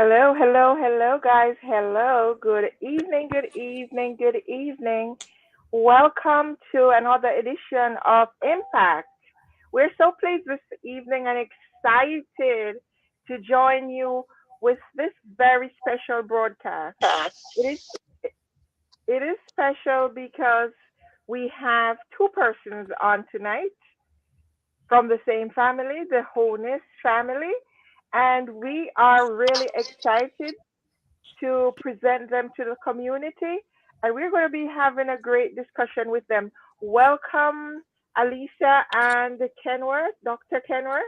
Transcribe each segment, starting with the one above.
Hello, hello, hello, guys. Hello. Good evening, good evening, good evening. Welcome to another edition of Impact. We're so pleased this evening and excited to join you with this very special broadcast. It is it is special because we have two persons on tonight from the same family, the Holness family, and we are really excited to present them to the community. And we're going to be having a great discussion with them. Welcome, Aleta and Kenworth, Dr. Kenworth.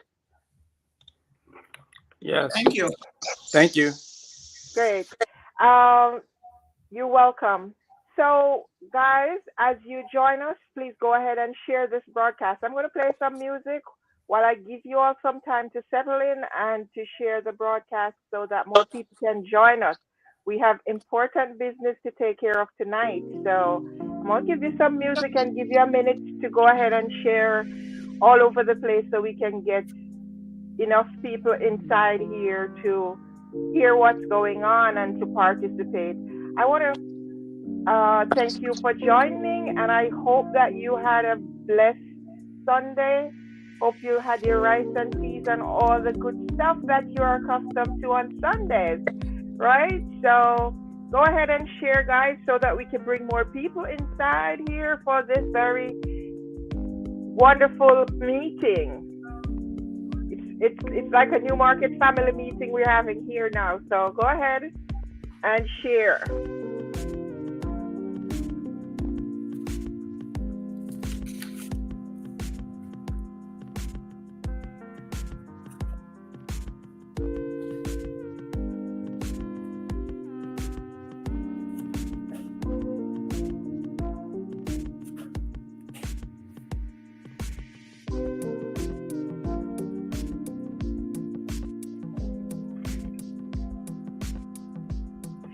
Yes, Thank you. thank you. Great. Um, you're welcome. So, guys, as you join us, please go ahead and share this broadcast. I'm going to play some music while I give you all some time to settle in and to share the broadcast so that more people can join us. We have important business to take care of tonight. So, I'm going to give you some music and give you a minute to go ahead and share all over the place so we can get enough people inside here to hear what's going on and to participate. I want to thank you for joining, and I hope that you had a blessed Sunday. Hope you had your rice and peas and all the good stuff that you are accustomed to on Sundays, right? So go ahead and share, guys, so that we can bring more people inside here for this very wonderful meeting. It's like a New Market family meeting we're having here now. So go ahead and share.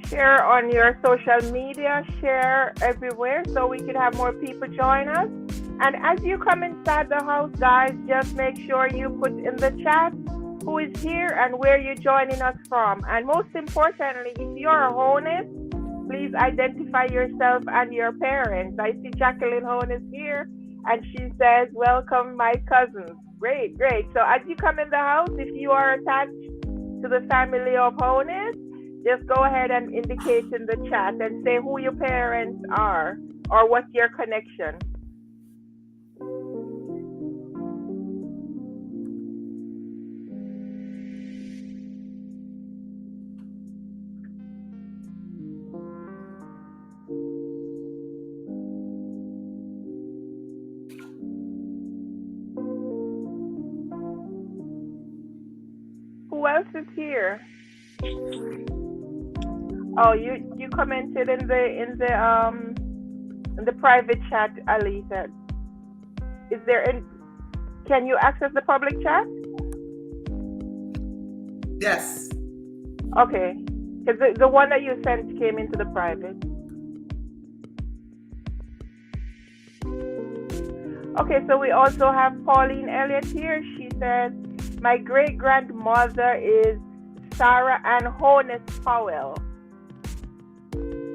Share on your social media, share everywhere so we could have more people join us. And as you come inside the house, guys, just make sure you put in the chat who is here and where you're joining us from. And most importantly, if you're a Holness, please identify yourself and your parents. I see Jacqueline Holness here, and she says, welcome, my cousins. Great, great. So as you come in the house, if you are attached to the family of Holness, just go ahead and indicate in the chat and say who your parents are or what's your connection. Who else is here? Oh, you commented in the private chat, Aleta. Is there any? Can you access the public chat? Yes. Okay, because the one that you sent came into the private. Okay, so we also have Pauline Elliott here. She says, my great grandmother is Sarah Ann Holness Powell.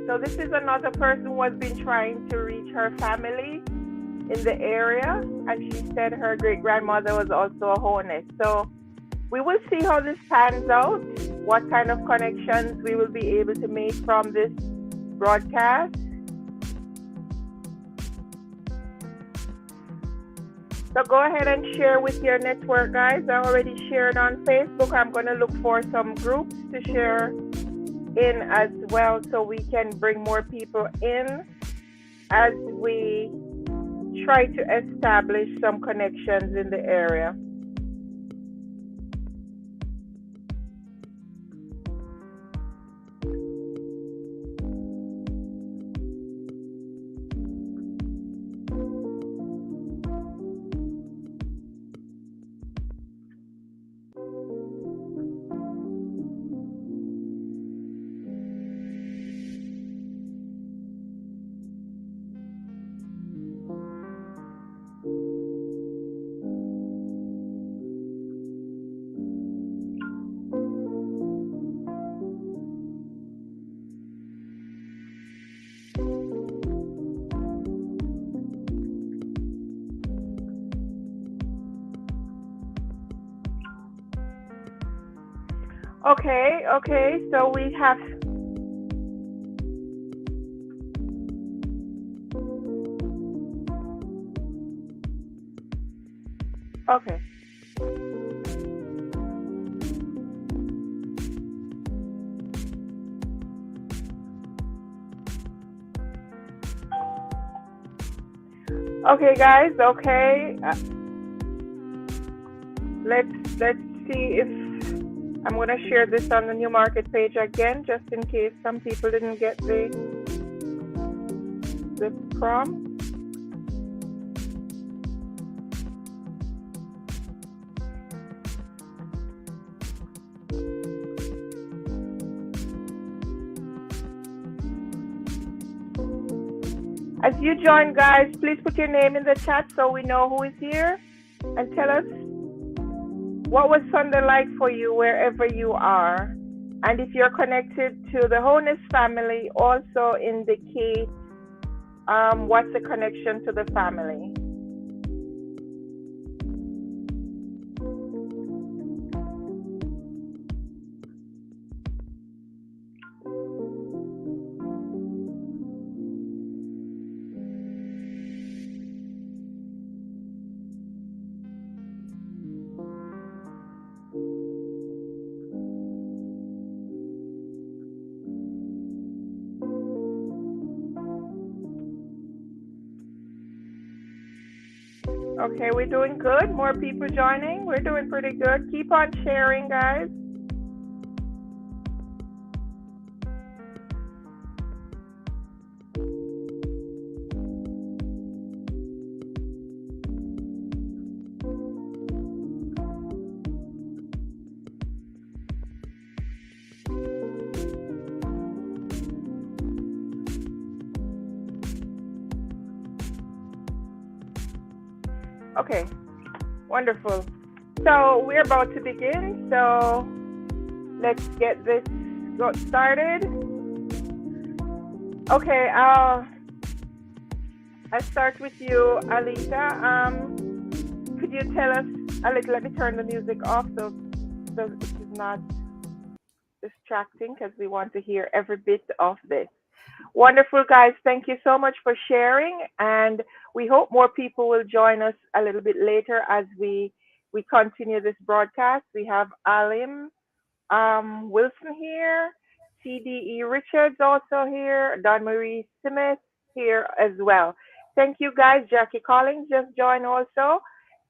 So this is another person who has been trying to reach her family in the area, and she said her great-grandmother was also a Holness. So we will see how this pans out, what kind of connections we will be able to make from this broadcast. So go ahead and share with your network, guys. I already shared on Facebook. I'm going to look for some groups to share in as well so we can bring more people in as we try to establish some connections in the area. Okay, okay. So we have. Okay. Okay, guys. Okay. Let's see if I'm gonna share this on the New Market page again, just in case some people didn't get the prompt. As you join, guys, please put your name in the chat so we know who is here, and tell us what was Sunday like for you wherever you are. And if you're connected to the Holness family, also indicate what's the connection to the family. Okay, we're doing good. More people joining. We're doing pretty good. Keep on sharing, guys. Okay, wonderful. So we're about to begin. So let's get this started. Okay, I'll start with you, Aleta. Could you tell us a little? Let me turn the music off so it is not distracting, because we want to hear every bit of this. Wonderful, guys. Thank you so much for sharing, and we hope more people will join us a little bit later as we continue this broadcast. We have Alim Wilson here, CDE Richards also here, Don Marie Smith here as well. Thank you, guys. Jackie Collins just joined also.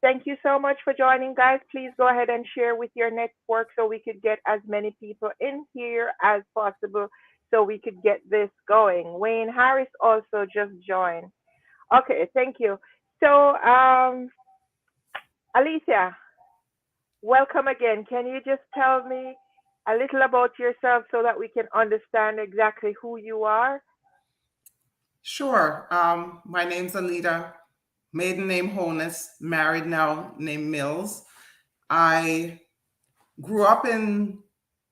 Thank you so much for joining, guys. Please go ahead and share with your network so we could get as many people in here as possible, so we could get this going. Wayne Harris also just joined. Okay, thank you. So, Alicia, welcome again. Can you just tell me a little about yourself so that we can understand exactly who you are? Sure. My name's Aleta, maiden name Holness, married now, named Mills. I grew up in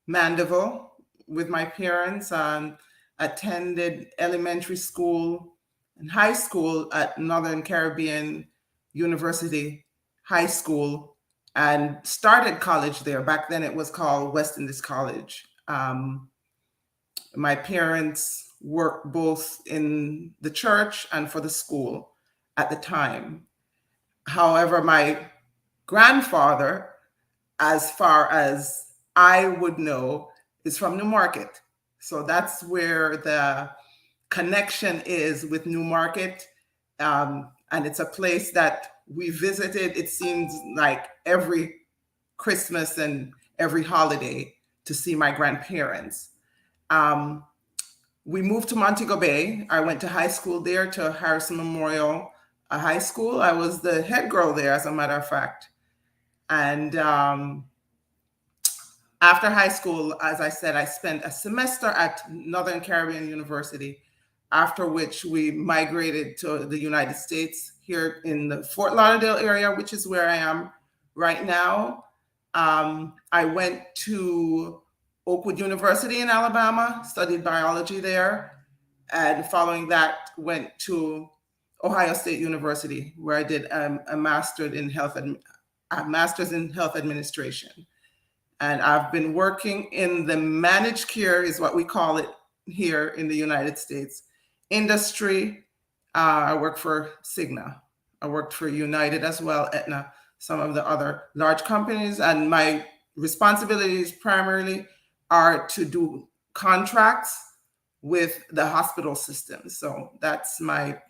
Mandeville with my parents and attended elementary school and high school at Northern Caribbean University High School and started college there. Back then it was called West Indies College. My parents worked both in the church and for the school at the time. However, my grandfather, as far as I would know, is from New Market. So that's where the connection is with New Market. And it's a place that we visited, it seems like every Christmas and every holiday to see my grandparents. We moved to Montego Bay. I went to high school there, to Harrison Memorial High School. I was the head girl there, as a matter of fact. And after high school, as I said, I spent a semester at Northern Caribbean University, after which we migrated to the United States here in the Fort Lauderdale area, which is where I am right now. I went to Oakwood University in Alabama, studied biology there, and following that went to Ohio State University, where I did a master's in health administration. And I've been working in the managed care, is what we call it here in the United States, industry. I work for Cigna. I worked for United as well, Aetna, some of the other large companies. And my responsibilities primarily are to do contracts with the hospital system. So that's my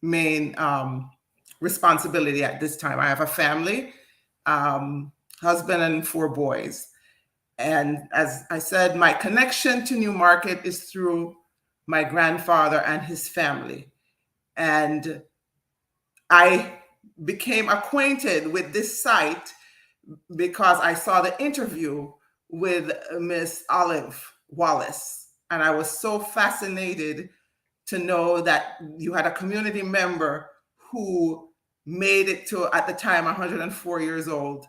main responsibility at this time. I have a family, husband and 4 boys. And as I said, my connection to Newmarket is through my grandfather and his family. And I became acquainted with this site because I saw the interview with Miss Olive Wallace. And I was so fascinated to know that you had a community member who made it to, at the time, 104 years old.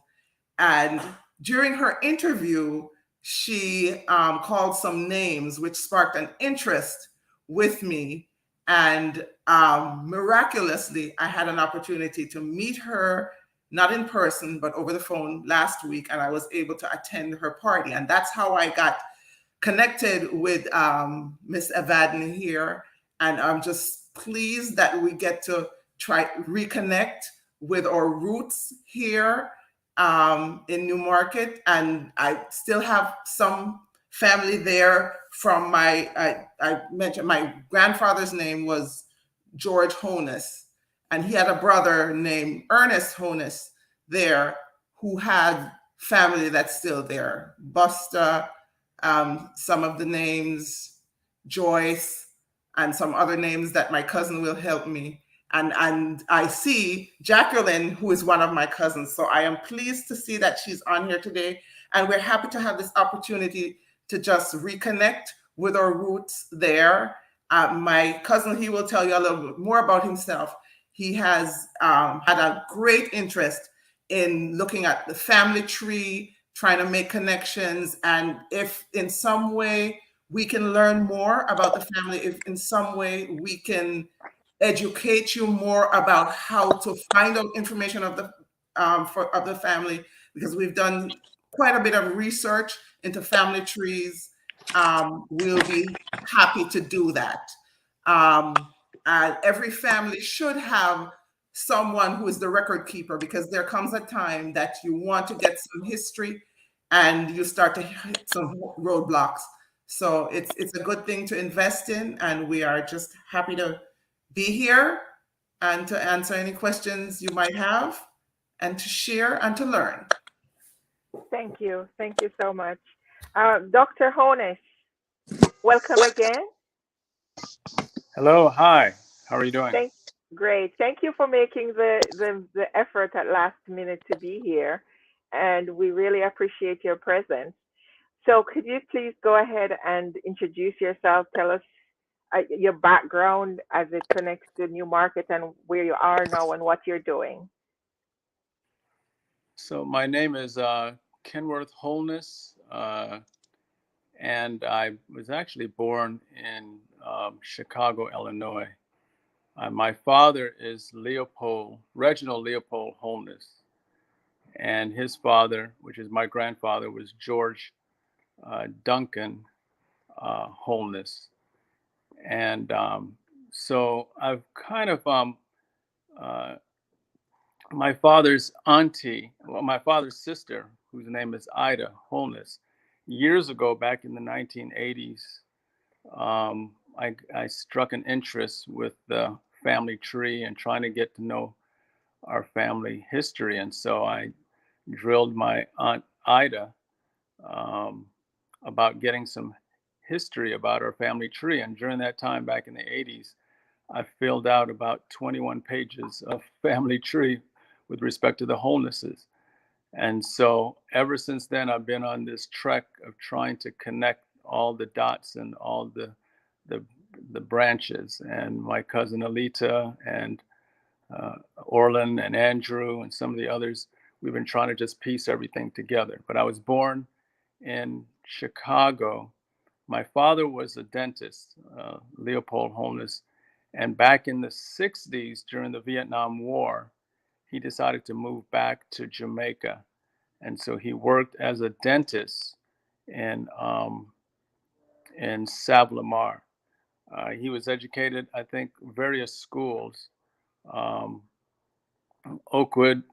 And during her interview, she called some names, which sparked an interest with me. And miraculously, I had an opportunity to meet her, not in person, but over the phone last week. And I was able to attend her party. And that's how I got connected with Miss Evadne here. And I'm just pleased that we get to try reconnect with our roots here in Newmarket. And I still have some family there from I mentioned my grandfather's name was George Holness, and he had a brother named Ernest Holness there who had family that's still there. Buster, some of the names, Joyce, and some other names that my cousin will help me. And I see Jacqueline, who is one of my cousins. So I am pleased to see that she's on here today. And we're happy to have this opportunity to just reconnect with our roots there. My cousin, he will tell you a little bit more about himself. He has had a great interest in looking at the family tree, trying to make connections. And if in some way we can learn more about the family, if in some way we can educate you more about how to find out information of the of the family, because we've done quite a bit of research into family trees. We'll be happy to do that. Every family should have someone who is the record keeper, because there comes a time that you want to get some history and you start to hit some roadblocks. So it's a good thing to invest in, and we are just happy to be here and to answer any questions you might have and to share and to learn. Thank you. Thank you so much. Dr. Holness, welcome again. Hello, hi. How are you doing? Great. Thank you for making the effort at last minute to be here. And we really appreciate your presence. So could you please go ahead and introduce yourself? Tell us your background as it connects to Newmarket and where you are now and what you're doing. So my name is Kenworth Holness, and I was actually born in Chicago, Illinois. My father is Reginald Leopold Holness, and his father, which is my grandfather, was George Duncan Holness. And so I've kind of, my father's sister, whose name is Ida Holness, years ago, back in the 1980s, I struck an interest with the family tree and trying to get to know our family history. And so I drilled my Aunt Ida about getting some history about our family tree. And during that time, back in the 80s, I filled out about 21 pages of family tree with respect to the Holnesses. And so ever since then, I've been on this trek of trying to connect all the dots and all the branches. And my cousin Aleta and Orlin and Andrew and some of the others, we've been trying to just piece everything together. But I was born in Chicago. My father was a dentist, Leopold Holness. And back in the 60s, during the Vietnam War, he decided to move back to Jamaica. And so he worked as a dentist in Savlamar. He was educated, I think, various schools, um, Oakwood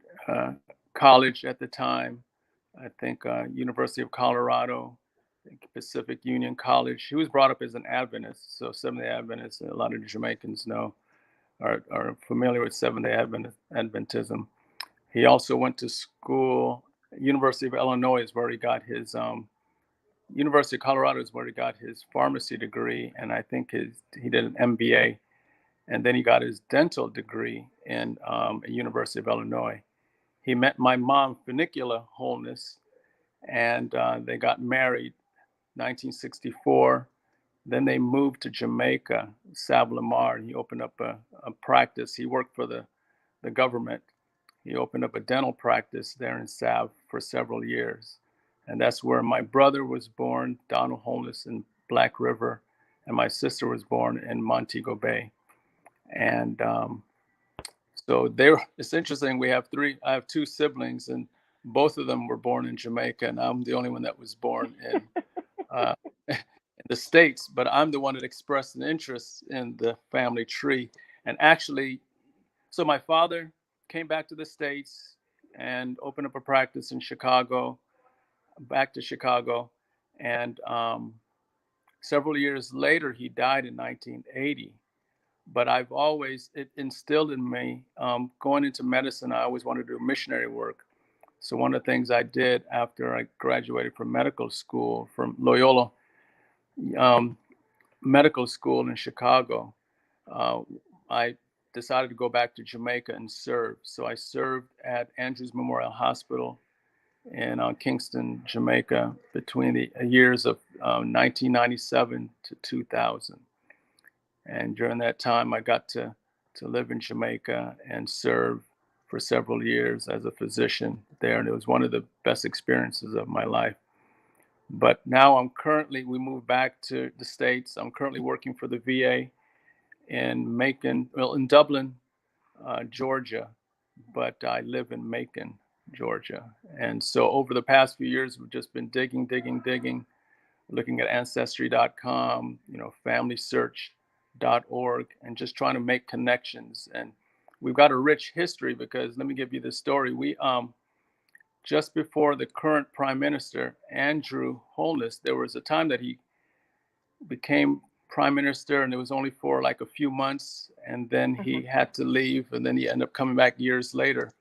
College at the time, I think University of Colorado, Pacific Union College. He was brought up as an Adventist, so Seventh-day Adventist. A lot of the Jamaicans are familiar with Seventh-day Adventism. He also went to school. University of Illinois is where he got his. University of Colorado is where he got his pharmacy degree, and I think he did an MBA, and then he got his dental degree in University of Illinois. He met my mom, Funicula Holness, and they got married 1964. Then they moved to Jamaica, Savlamar, and he opened up a practice. He worked for the government. He opened up a dental practice there in Sav for several years. And that's where my brother was born, Donald Holness, in Black River, and my sister was born in Montego Bay. And so it's interesting. I have two siblings, and both of them were born in Jamaica, and I'm the only one that was born in the States, but I'm the one that expressed an interest in the family tree. And actually, so my father came back to the States and opened up a practice in Chicago, back to Chicago. And several years later, he died in 1980. But it instilled in me, going into medicine, I always wanted to do missionary work. So one of the things I did after I graduated from medical school, from Loyola Medical School in Chicago, I decided to go back to Jamaica and serve. So I served at Andrews Memorial Hospital in Kingston, Jamaica, between the years of 1997 to 2000. And during that time, I got to live in Jamaica and serve for several years as a physician there. And it was one of the best experiences of my life. But now we moved back to the States. I'm currently working for the VA in Dublin, Georgia, but I live in Macon, Georgia. And so over the past few years, we've just been digging, looking at Ancestry.com, FamilySearch.org, and just trying to make connections. And we've got a rich history because, let me give you this story. We, just before the current Prime Minister, Andrew Holness, there was a time that he became Prime Minister, and it was only for like a few months, and then he had to leave, and then he ended up coming back years later.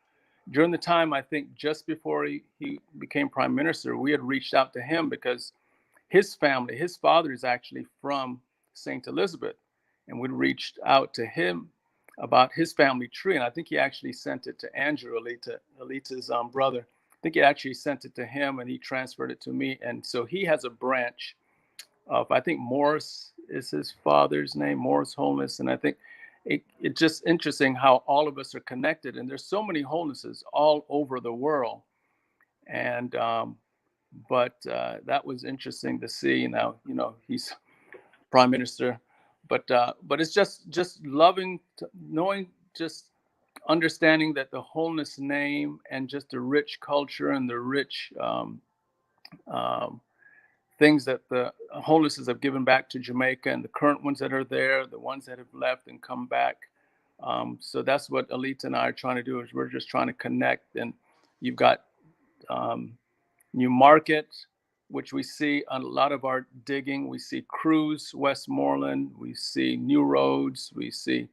During the time, I think just before he became Prime Minister, we had reached out to him because his family, his father is actually from St. Elizabeth, and we reached out to him about his family tree, and I think he actually sent it to Andrew, Aleta's brother. I think he actually sent it to him, and he transferred it to me. And so he has a branch of, I think Morris is his father's name, Morris Holness. And I think it's just interesting how all of us are connected. And there's so many Holnesses all over the world. And but that was interesting to see. Now, he's Prime Minister. But it's just loving, knowing, just understanding that the Holness name and just the rich culture and the rich things that the Holnesses have given back to Jamaica, and the current ones that are there, the ones that have left and come back. So that's what Aleta and I are trying to do, is we're just trying to connect. And you've got New Market, which we see on a lot of our digging. We see Cruz, Westmoreland, we see New Roads, we see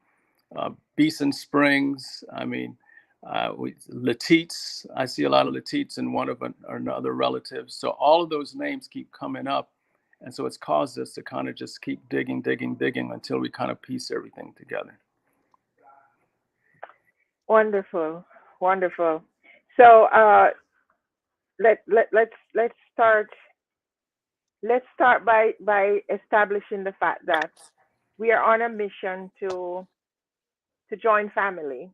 Beeson Springs. I mean, Letites. I see a lot of Letites in one of another relatives. So all of those names keep coming up. And so it's caused us to kind of just keep digging until we kind of piece everything together. Wonderful. So let's start by establishing the fact that we are on a mission to join family,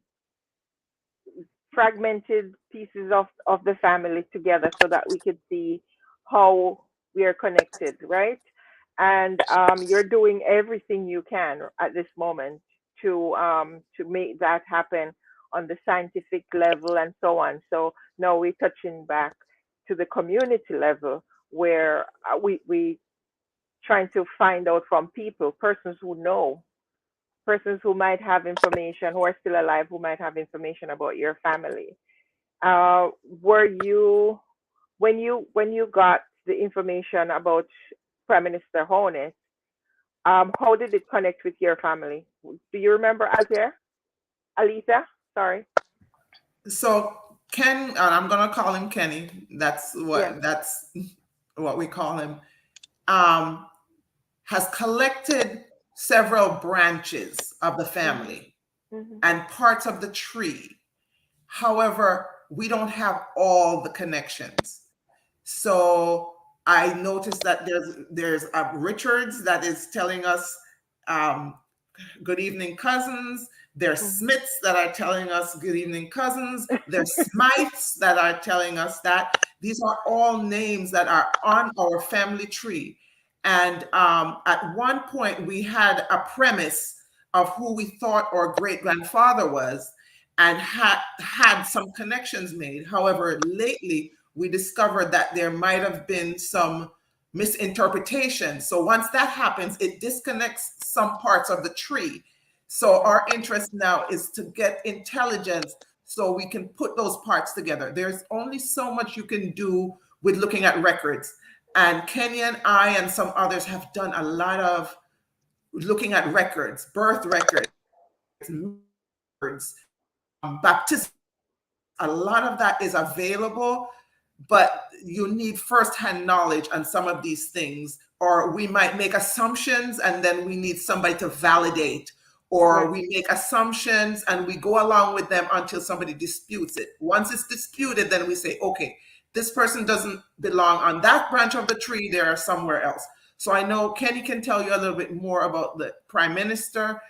fragmented pieces of the family together so that we could see how we are connected, right? And you're doing everything you can at this moment to make that happen on the scientific level and so on. So now we're touching back to the community level where we trying to find out from people, persons who know, persons who might have information, who are still alive, who might have information about your family. Were you when you got the information about Prime Minister Holness? How did it connect with your family? Do you remember Aleta? Sorry. So Ken, I'm gonna call him Kenny. That's Yeah. what we call him. Has collected several branches of the family Mm-hmm. and parts of the tree. However, we don't have all the connections. So I noticed that there's Richards that is telling us good evening, cousins. There's Smiths that are telling us good evening, cousins. There's Smythes that are telling us that. These are all names that are on our family tree. And at one point, we had a premise of who we thought our great grandfather was and had some connections made. However, lately, we discovered that there might have been some misinterpretation. So once that happens, it disconnects some parts of the tree. So our interest now is to get intelligence so we can put those parts together. There's only so much you can do with looking at records. And Kenya and I and some others have done a lot of looking at records, birth records, baptism. A lot of that is available, but you need firsthand knowledge on some of these things, or we might make assumptions and then we need somebody to validate, or we make assumptions and we go along with them until somebody disputes it. Once it's disputed, then we say, okay, this person doesn't belong on that branch of the tree, they are somewhere else. So I know Kenny can tell you a little bit more about the Prime Minister,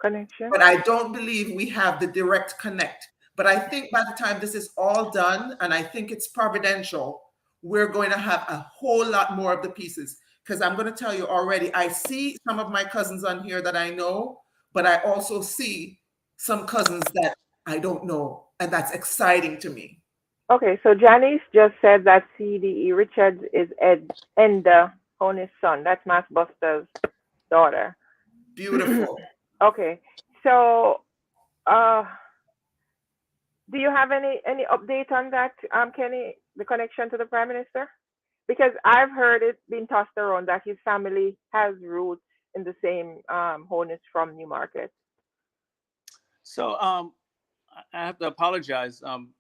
connection, but I don't believe we have the direct connect. But I think by the time this is all done, and I think it's providential, we're going to have a whole lot more of the pieces. Because I'm going to tell you already, I see some of my cousins on here that I know, but I also see some cousins that I don't know. And that's exciting to me. Okay, so Janice just said that CDE Richards is Enda Holness' son. That's Mass Buster's daughter. Beautiful. Okay, so do you have any update on that, Kenny, the connection to the Prime Minister? Because I've heard it being tossed around that his family has roots in the same Holness from Newmarket. So I have to apologize. Some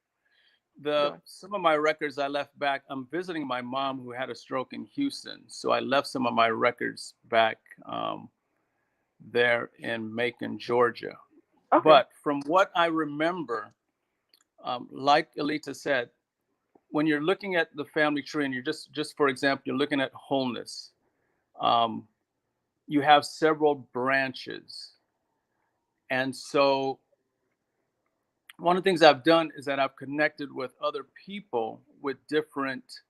of my records I left back. I'm visiting my mom who had a stroke in Houston, so I left some of my records back there in Macon, Georgia. Okay. But from what I remember, like Aleta said, when you're looking at the family tree and you're just for example, you're looking at Holness, you have several branches. And so one of the things I've done is that I've connected with other people with different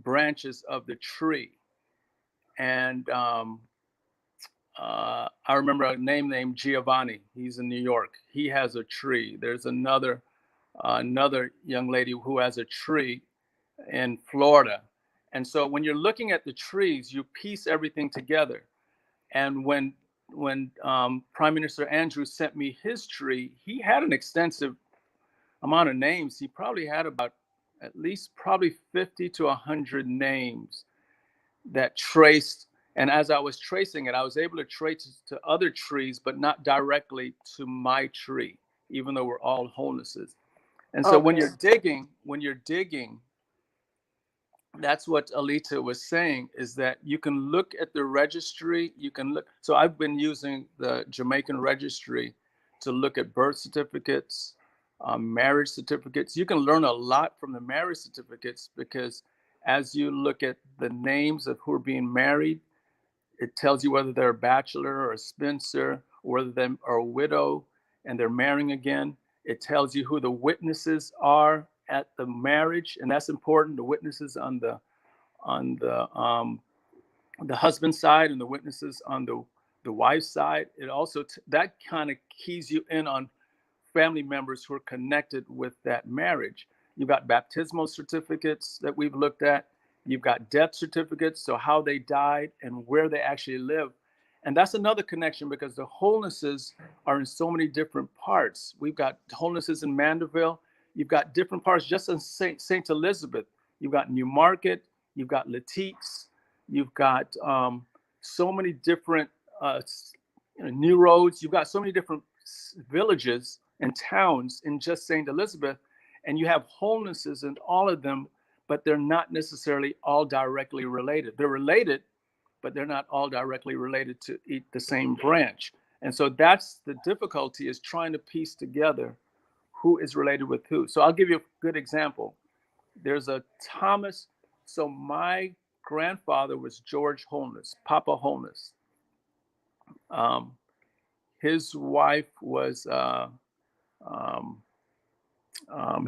branches of the tree. And I remember a name named Giovanni. He's in New York. He has a tree. There's another young lady who has a tree in Florida. And so when you're looking at the trees, you piece everything together. And when Prime Minister Andrews sent me his tree, he had an extensive amount of names. He probably had about at least 50 to 100 names that traced. And as I was tracing it, I was able to trace to other trees, but not directly to my tree, even though we're all Holnesses. And so when you're digging, that's what Aleta was saying, is that you can look at the registry. You can look. So I've been using the Jamaican registry to look at birth certificates, marriage certificates. You can learn a lot from the marriage certificates, because as you look at the names of who are being married, it tells you whether they're a bachelor or a spinster, or whether they are a widow and they're marrying again. It tells you who the witnesses are at the marriage, and that's important. The witnesses on the husband's side and the witnesses on the wife's side. It also that kind of keys you in on family members who are connected with that marriage. You've got baptismal certificates that we've looked at. You've got death certificates, so how they died and where they actually live. And that's another connection because the Holnesses are in so many different parts. We've got Holnesses in Mandeville. You've got different parts just in St. Elizabeth. You've got Newmarket. You've got Latiques. You've got so many different New Roads. You've got so many different villages and towns in just St. Elizabeth. And you have Holnesses in all of them, but they're not necessarily all directly related. They're related, but they're not all directly related to the same branch. And so that's the difficulty, is trying to piece together who is related with who. So I'll give you a good example. There's a Thomas. So my grandfather was George Holness, Papa Holness. His wife was,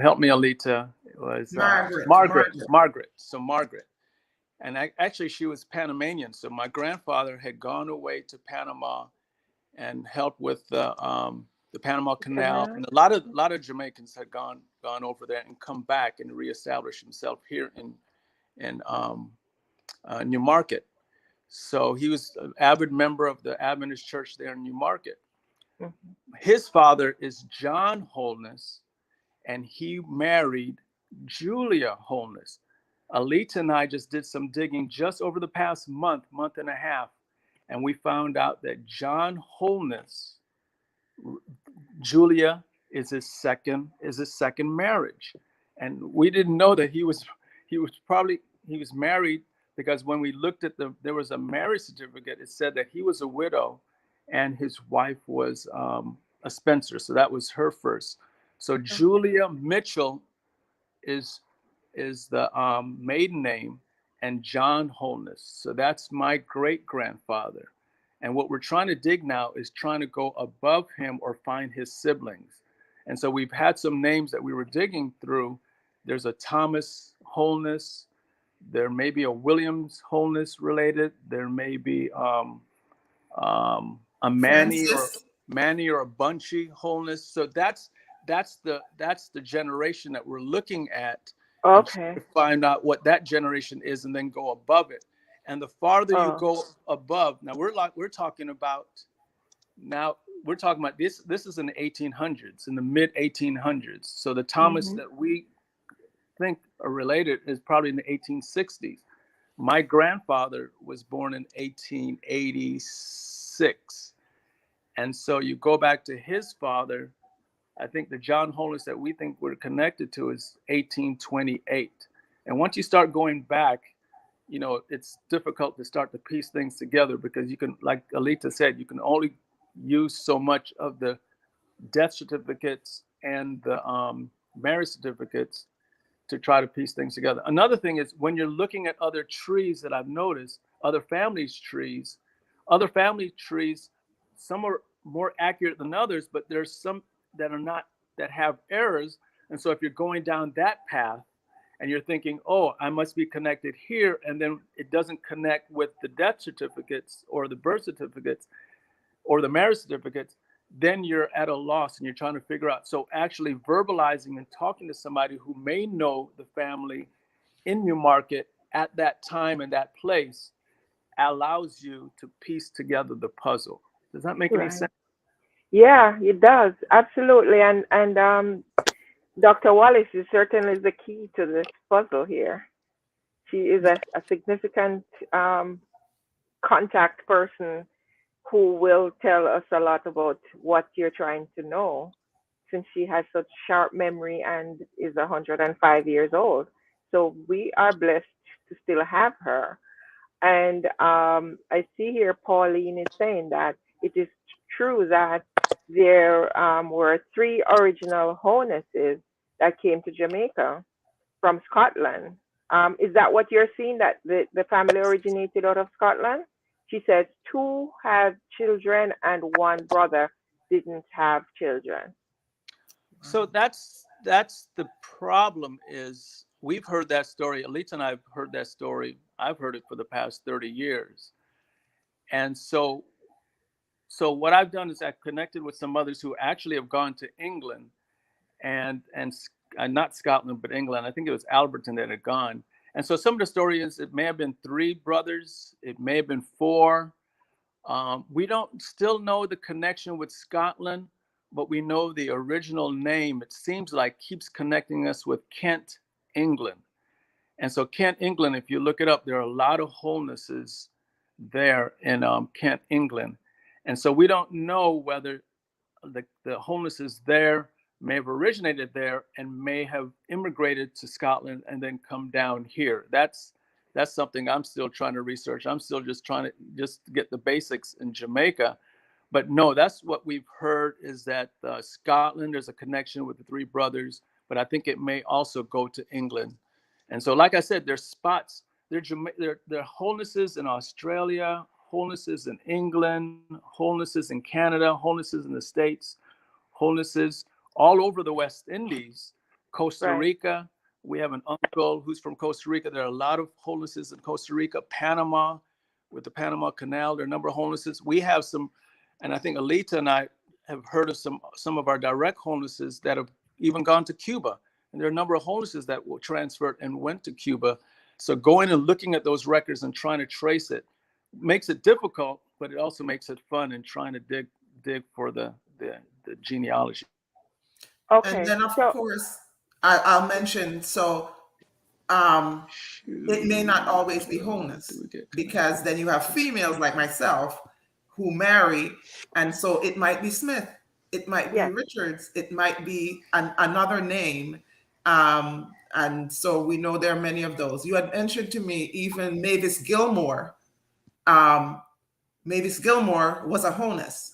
help me, Aleta, it was Margret. So Margret. And actually, she was Panamanian. So my grandfather had gone away to Panama and helped with the Panama Canal. And a lot of Jamaicans had gone over there and come back and reestablished himself here in Newmarket. So he was an avid member of the Adventist church there in Newmarket. Mm-hmm. His father is John Holness, and he married Julia Holness. Aleta and I just did some digging just over the past month and a half, and we found out that John Holness, Julia is his second marriage, and we didn't know that he was married, because when we looked at there was a marriage certificate. It said that he was a widow, and his wife was a spinster, so that was her first. So Julia Mitchell is the maiden name, and John Holness. So that's my great grandfather. And what we're trying to dig now is trying to go above him or find his siblings. And so we've had some names that we were digging through. There's a Thomas Holness. There may be a Williams Holness related. There may be a Manny or a Bunchy Holness. So that's the generation that we're looking at. Okay. To find out what that generation is and then go above it. And the farther you go above, now we're talking about this is in the 1800s, in the mid 1800s. So the Thomas that we think are related is probably in the 1860s. My grandfather was born in 1886. And so you go back to his father. I think the John Holness that we think we're connected to is 1828. And once you start going back, it's difficult to start to piece things together, because you can, like Aleta said, you can only use so much of the death certificates and the marriage certificates to try to piece things together. Another thing is, when you're looking at other trees that I've noticed, other family trees, some are more accurate than others, but there's some that are not, that have errors. And so if you're going down that path and you're thinking, oh, I must be connected here, and then it doesn't connect with the death certificates or the birth certificates or the marriage certificates, then you're at a loss and you're trying to figure out. So actually verbalizing and talking to somebody who may know the family in Newmarket at that time and that place allows you to piece together the puzzle. Does that make any sense? Yeah, it does. Absolutely. And Dr. Wallace is certainly the key to this puzzle here. She is a significant contact person who will tell us a lot about what you're trying to know, since she has such sharp memory and is 105 years old. So we are blessed to still have her. And I see here Pauline is saying that it is true that there were 3 original Holnesses that came to Jamaica from Scotland. Is that what you're seeing, that the family originated out of Scotland? She says 2 had children and 1 brother didn't have children. So that's the problem. Is we've heard that story. Aleta and I have heard that story. I've heard it for the past 30 years. And so So what I've done is I've connected with some mothers who actually have gone to England and not Scotland, but England. I think it was Alberton that had gone. And so some of the story is it may have been 3 brothers. It may have been 4. We don't still know the connection with Scotland, but we know the original name, it seems like, keeps connecting us with Kent, England. And so Kent, England, if you look it up, there are a lot of Holnesses there in Kent, England. And so we don't know whether the Holnesses there may have originated there and may have immigrated to Scotland and then come down here. That's something I'm still trying to research. I'm still just trying to get the basics in Jamaica. But no, that's what we've heard, is that Scotland, there's a connection with the 3 brothers, but I think it may also go to England. And so, like I said, there's spots. There are Holnesses in Australia, Holnesses in England, Holnesses in Canada, Holnesses in the States, Holnesses all over the West Indies, Costa Rica. We have an uncle who's from Costa Rica. There are a lot of Holnesses in Costa Rica. Panama, with the Panama Canal, there are a number of Holnesses. We have some, and I think Aleta and I have heard of some of our direct Holnesses that have even gone to Cuba. And there are a number of Holnesses that were transferred and went to Cuba. So going and looking at those records and trying to trace it makes it difficult, but it also makes it fun in trying to dig for the genealogy. Okay. And then, of course, I'll mention, so it may not always be Holness, because then you have females like myself who marry, and so it might be Smith, it might be Richards, it might be another name. And so we know there are many of those. You had mentioned to me even Mavis Gilmore. Mavis Gilmore was a Holness.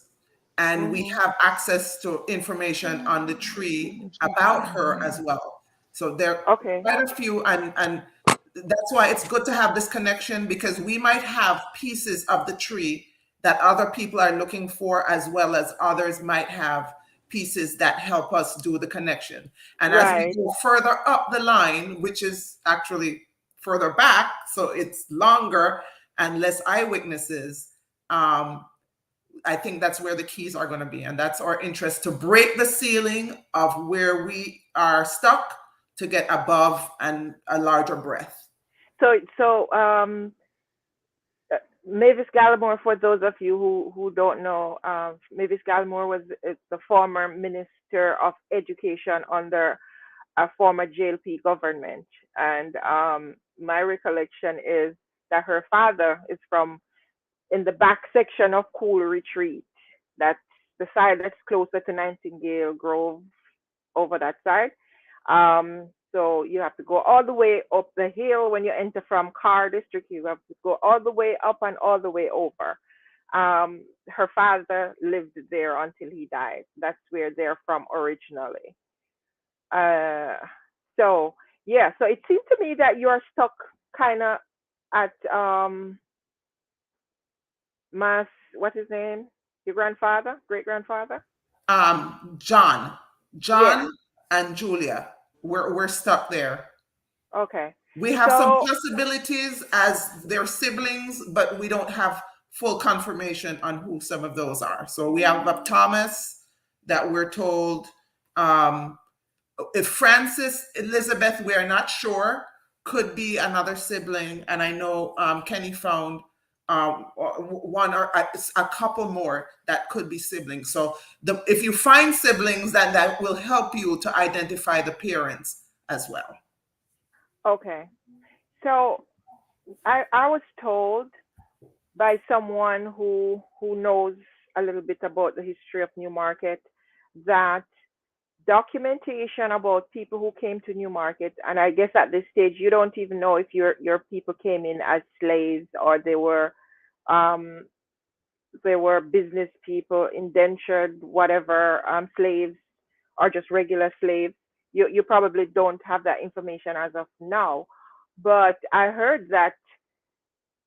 And we have access to information on the tree about her as well. So there are quite a few, and that's why it's good to have this connection, because we might have pieces of the tree that other people are looking for, as well as others might have pieces that help us do the connection. And as we go further up the line, which is actually further back, so it's longer and less eyewitnesses, I think that's where the keys are going to be. And that's our interest, to break the ceiling of where we are stuck to get above and a larger breadth. So Mavis Gallimore, for those of you who don't know, Mavis Gallimore was the former Minister of Education under a former JLP government. And my recollection is that her father is from in the back section of Cool Retreat. That's the side that's closer to Nightingale Grove, over that side. So you have to go all the way up the hill when you enter from Carr District. You have to go all the way up and all the way over. Her father lived there until he died. That's where they're from originally. So it seems to me that you're stuck kind of at what's his name? Your grandfather, great grandfather? John and Julia. We're stuck there. Okay. We have some possibilities as their siblings, but we don't have full confirmation on who some of those are. So we have Thomas that we're told. If Francis Elizabeth, we're not sure, could be another sibling. And I know Kenny found one or a couple more that could be siblings. So if you find siblings, then that will help you to identify the parents as well. Okay. So I was told by someone who knows a little bit about the history of Newmarket that documentation about people who came to Newmarket, and I guess at this stage you don't even know if your people came in as slaves or they were business people, indentured, whatever, slaves, or just regular slaves. You probably don't have that information as of now. But I heard that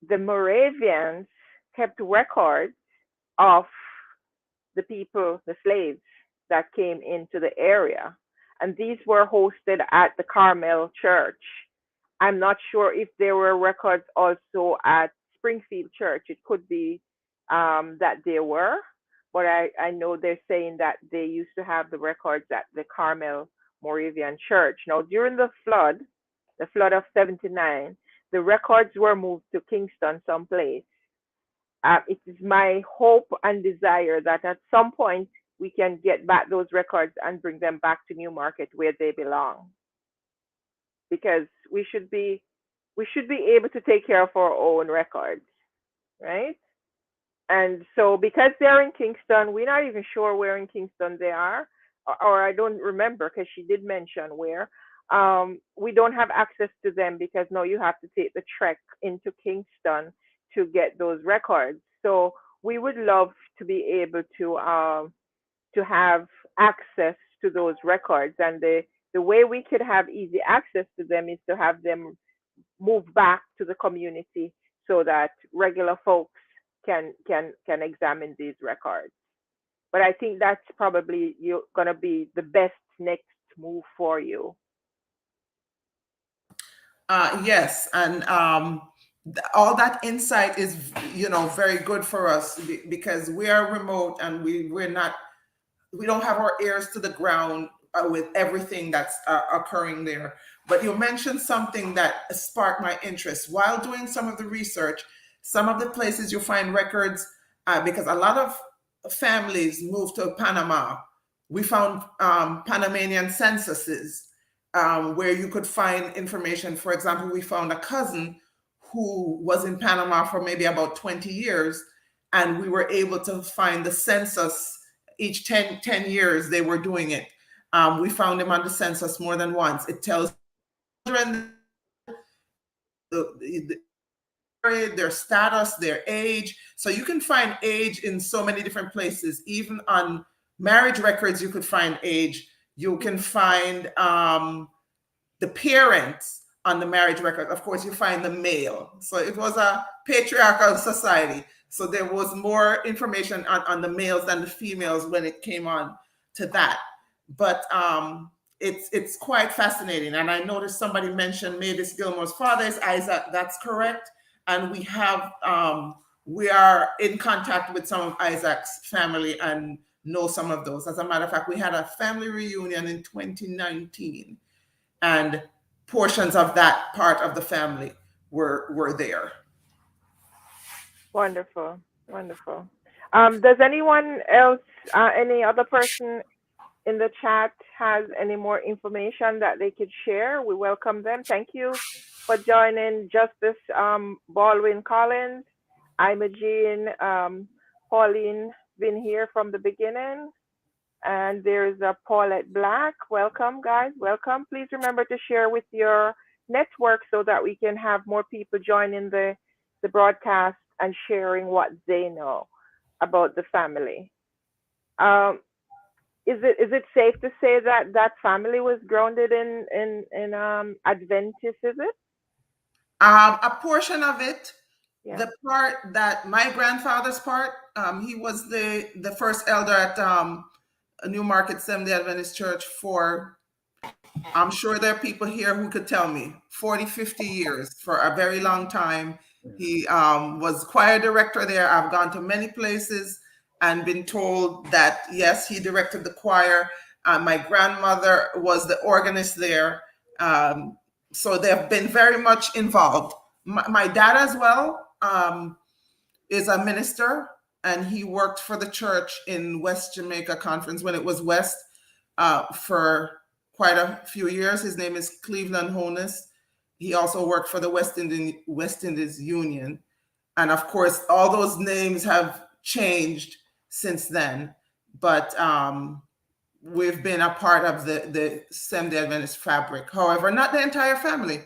the Moravians kept records of the people, the slaves that came into the area. And these were hosted at the Carmel Church. I'm not sure if there were records also at Springfield Church. It could be that there were. but I know they're saying that they used to have the records at the Carmel Moravian Church. Now, during the flood of 79, the records were moved to Kingston someplace. It is my hope and desire that at some point we can get back those records and bring them back to Newmarket where they belong. Because we should be able to take care of our own records, right? And so because they're in Kingston, we're not even sure where in Kingston they are, or I don't remember because she did mention where. We don't have access to them because now you have to take the trek into Kingston to get those records. So we would love to be able to have access to those records, and the way we could have easy access to them is to have them move back to the community so that regular folks can examine these records. But I think that's probably gonna be the best next move for you. Yes, and all that insight is, very good for us because we are remote and we don't have our ears to the ground with everything that's occurring there. But you mentioned something that sparked my interest. While doing some of the research, some of the places you find records, because a lot of families moved to Panama, we found Panamanian censuses where you could find information. For example, we found a cousin who was in Panama for maybe about 20 years, and we were able to find the census each 10 years they were doing it. We found him on the census more than once. It tells children their status, their age. So you can find age in so many different places. Even on marriage records, you could find age. You can find the parents on the marriage record. Of course, you find the male. So it was a patriarchal society. So there was more information on the males than the females when it came on to that. But it's quite fascinating. And I noticed somebody mentioned Mavis Gilmore's father is Isaac. That's correct. And we are in contact with some of Isaac's family and know some of those. As a matter of fact, we had a family reunion in 2019, and portions of that part of the family were there. Wonderful, wonderful. Does anyone else, any other person in the chat has any more information that they could share? We welcome them. Thank you for joining. Justice Baldwin Collins, Imogene, Pauline been here from the beginning, and there's a Paulette Black. Welcome, guys. Welcome. Please remember to share with your network so that we can have more people joining the broadcast and sharing what they know about the family. Is it safe to say that that family was grounded in Adventist? Is it? A portion of it. Yeah. The part that my grandfather's part, he was the first elder at Newmarket Seventh-day Adventist Church for, I'm sure there are people here who could tell me, 40, 50 years, for a very long time. He was choir director there. I've gone to many places and been told that, yes, he directed the choir. My grandmother was the organist there. So they've been very much involved. My dad as well is a minister, and he worked for the church in West Jamaica Conference when it was West for quite a few years. His name is Cleveland Holness. He also worked for the West Indies Union. And of course, all those names have changed since then. But we've been a part of the Seventh-day Adventist fabric. However, not the entire family.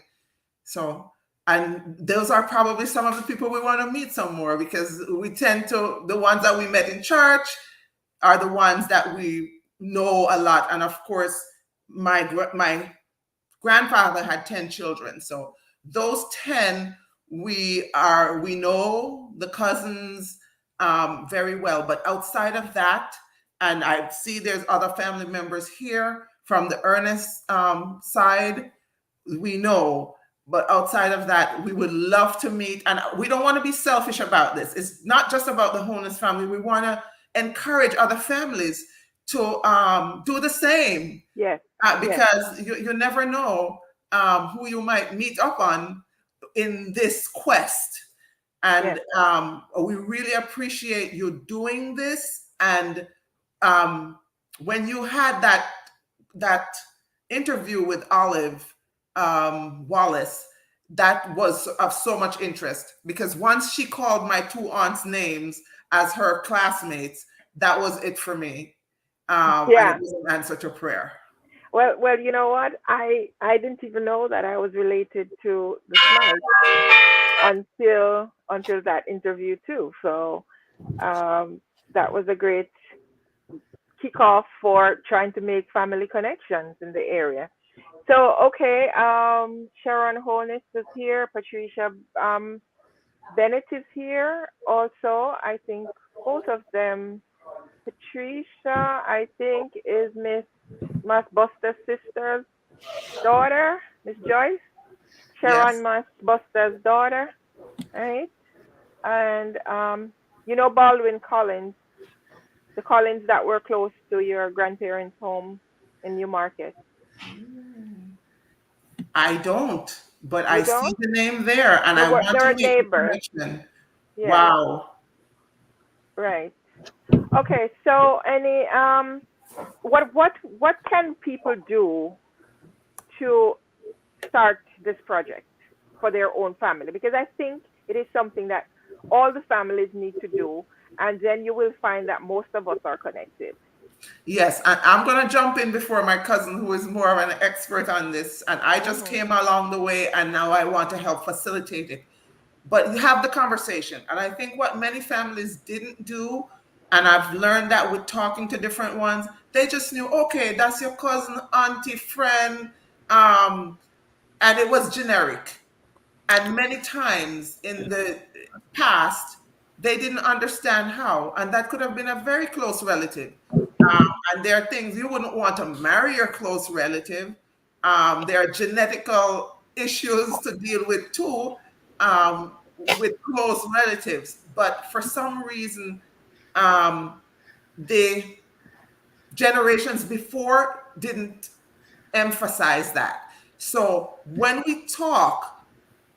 So, and those are probably some of the people we want to meet some more, because we tend to, the ones that we met in church are the ones that we know a lot. And of course, my grandfather had 10 children. So those 10, we know the cousins very well. But outside of that, and I see there's other family members here from the Ernest side, we know. But outside of that, we would love to meet. And we don't want to be selfish about this. It's not just about the Holness family. We want to encourage other families to do the same. Yes. Because you never know who you might meet up on in this quest. And we really appreciate you doing this. And when you had that interview with Olive Wallace, that was of so much interest, because once she called my two aunts' names as her classmates, that was it for me. And it was an answer to prayer. Well, you know what? I didn't even know that I was related to the Smythes until that interview too. So that was a great kickoff for trying to make family connections in the area. So okay, Sharon Holness is here. Patricia Bennett is here also. I think both of them. Patricia, I think, is Miss Buster's sister's daughter, Miss Joyce. Sharon, Miss Buster's daughter, right? And Baldwin Collins, the Collins that were close to your grandparents' home in Newmarket. I don't, but I see the name there, and I want to make a connection. Yeah. Wow. Right. Okay. So, any what can people do to start this project for their own family? Because I think it is something that all the families need to do, and then you will find that most of us are connected. Yes, and I'm going to jump in before my cousin, who is more of an expert on this, and I just came along the way, and now I want to help facilitate it. But you have the conversation, and I think what many families didn't do, and I've learned that with talking to different ones, they just knew, okay, that's your cousin, auntie, friend, and it was generic. And many times in the past, they didn't understand how, and that could have been a very close relative. And there are things you wouldn't want to marry your close relative. There are genetical issues to deal with too, with close relatives. But for some reason, the generations before didn't emphasize that. So when we talk,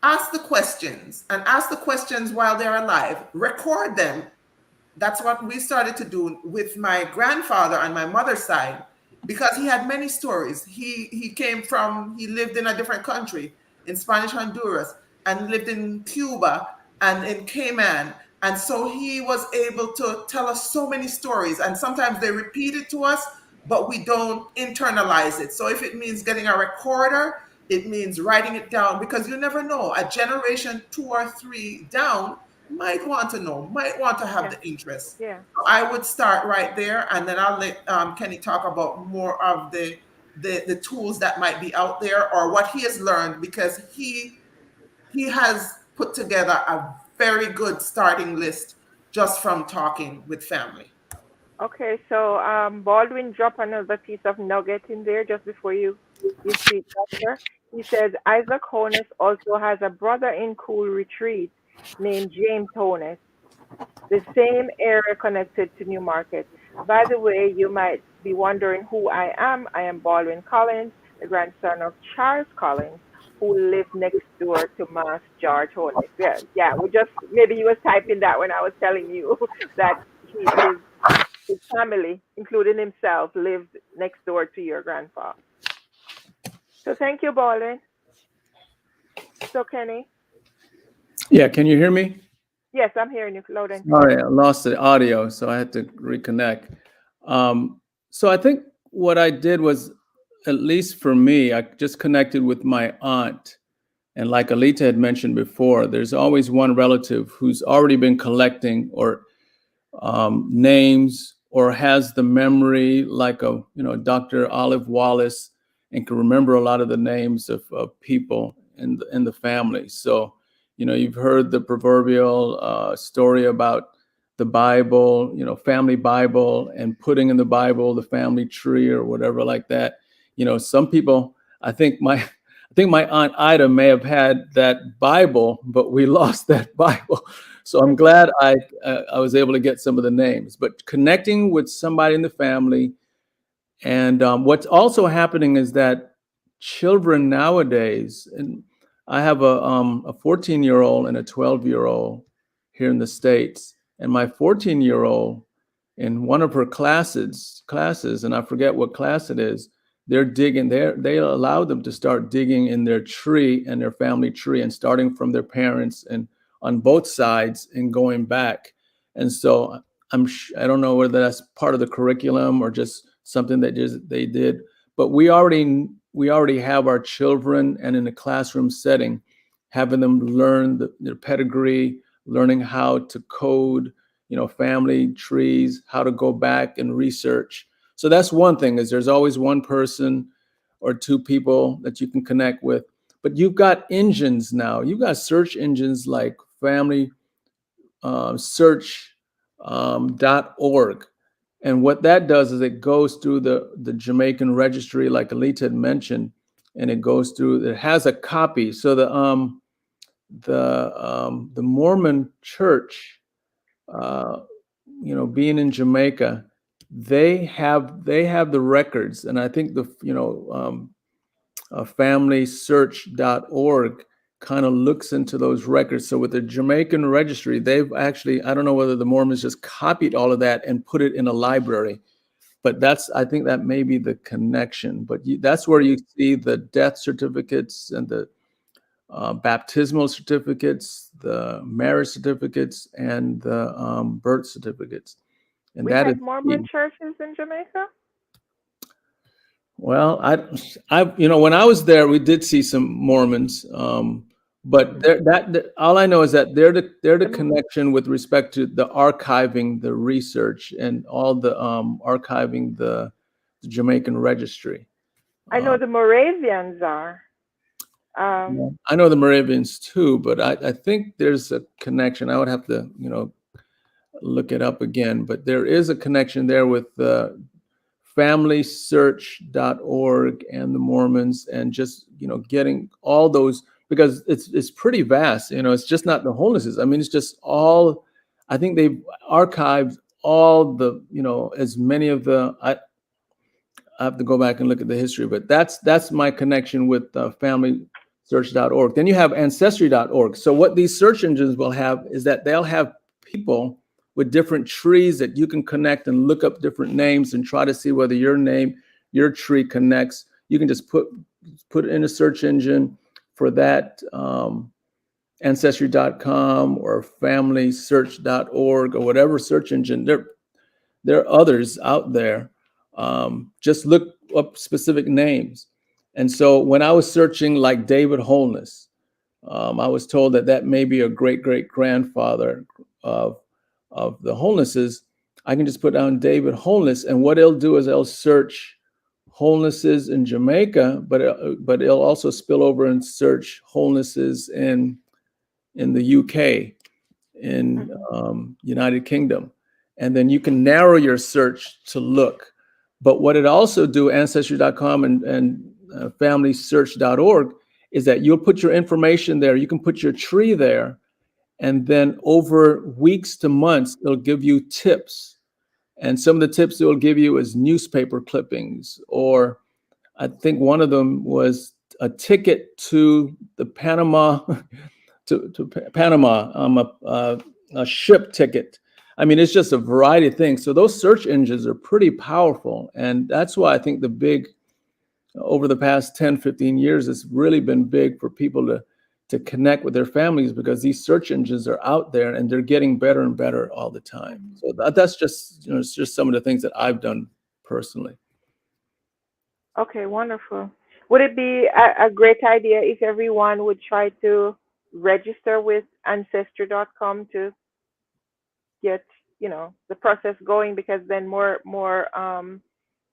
ask the questions, and ask the questions while they're alive. Record them. That's what we started to do with my grandfather on my mother's side, because he had many stories. He lived in a different country, in Spanish Honduras, and lived in Cuba and in Cayman. And so he was able to tell us so many stories. And sometimes they repeat it to us, but we don't internalize it. So if it means getting a recorder, it means writing it down, because you never know. A generation 2 or 3 down might want to know, might want to have the interest. Yeah. So I would start right there, and then I'll let Kenny talk about more of the tools that might be out there, or what he has learned, because he has put together a very good starting list just from talking with family. Okay, so Baldwin dropped another piece of nugget in there just before you speak, Doctor. He says Isaac Holness also has a brother in Cool Retreat named James Holness, the same area connected to Newmarket. By the way, you might be wondering who I am. I am Baldwin Collins, the grandson of Charles Collins, who lived next door to Mas George Holness. Yeah. Maybe he was typing that when I was telling you that his family, including himself, lived next door to your grandfather. So thank you, Baldwin. So Kenny. Yeah, can you hear me? Yes, I'm hearing you loud and clear. All right, I lost the audio, so I had to reconnect. So I think what I did was, at least for me, I just connected with my aunt. And like Aleta had mentioned before, there's always one relative who's already been collecting or names, or has the memory like Dr. Olive Wallace, and can remember a lot of the names of people in the family. So, you've heard the proverbial story about the Bible, family Bible, and putting in the Bible the family tree or whatever like that. Some people, I think my Aunt Ida may have had that Bible, but we lost that Bible. So I'm glad I was able to get some of the names. But connecting with somebody in the family, and what's also happening is that children nowadays, and I have a 14-year-old and a 12-year-old here in the States, and my 14-year-old in one of her classes, and I forget what class it is, they're digging there. They allow them to start digging in their tree and their family tree, and starting from their parents and on both sides and going back. And so I don't know whether that's part of the curriculum or just something that they did, but we already have our children, and in a classroom setting, having them learn their pedigree, learning how to code, family trees, how to go back and research. So that's one thing, is there's always one person or two people that you can connect with. But you've got engines now. You've got search engines like family search .org. And what that does is it goes through the Jamaican registry, like Aleta had mentioned, and it goes through, it has a copy. So the Mormon church, being in Jamaica, they have the records, and I think familysearch.org kind of looks into those records. So with the Jamaican registry, they've actually, I don't know whether the Mormons just copied all of that and put it in a library, but I think that may be the connection. But that's where you see the death certificates and the baptismal certificates, the marriage certificates, and the birth certificates. And we that have is Mormon churches in Jamaica? Well, I when I was there, we did see some Mormons, but all I know is that they're the connection with respect to the archiving, the research, and all the archiving the Jamaican registry. I know the Moravians are. I know the Moravians too, but I think there's a connection. I would have to look it up again, but there is a connection there with the familysearch.org and the Mormons, and just getting all those, because it's pretty vast. It's just not the Holnesses. I mean, it's just all. I think they've archived all the as many of the. I have to go back and look at the history, but that's my connection with familysearch.org. Then you have ancestry.org. So what these search engines will have is that they'll have people with different trees that you can connect and look up different names and try to see whether your tree connects. You can just put it in a search engine for that, ancestry.com or familysearch.org or whatever search engine. There are others out there. Just look up specific names. And so when I was searching like David Holness, I was told that may be a great-great-grandfather of the Holnesses. I can just put down David Holness, and what it'll do is it'll search Holnesses in Jamaica, but it'll also spill over and search Holnesses in the UK, in United Kingdom, and then you can narrow your search to look. But what it also do, ancestry.com and familysearch.org, is that you'll put your information there. You can put your tree there. And then over weeks to months, it'll give you tips. And some of the tips it will give you is newspaper clippings, or I think one of them was a ticket to the Panama, to Panama, a ship ticket. I mean, it's just a variety of things. So those search engines are pretty powerful. And that's why I think over the past 10, 15 years, it's really been big for people to connect with their families, because these search engines are out there and they're getting better and better all the time. So that's just, it's just some of the things that I've done personally. Okay, wonderful. Would it be a great idea if everyone would try to register with ancestry.com to get, the process going, because then more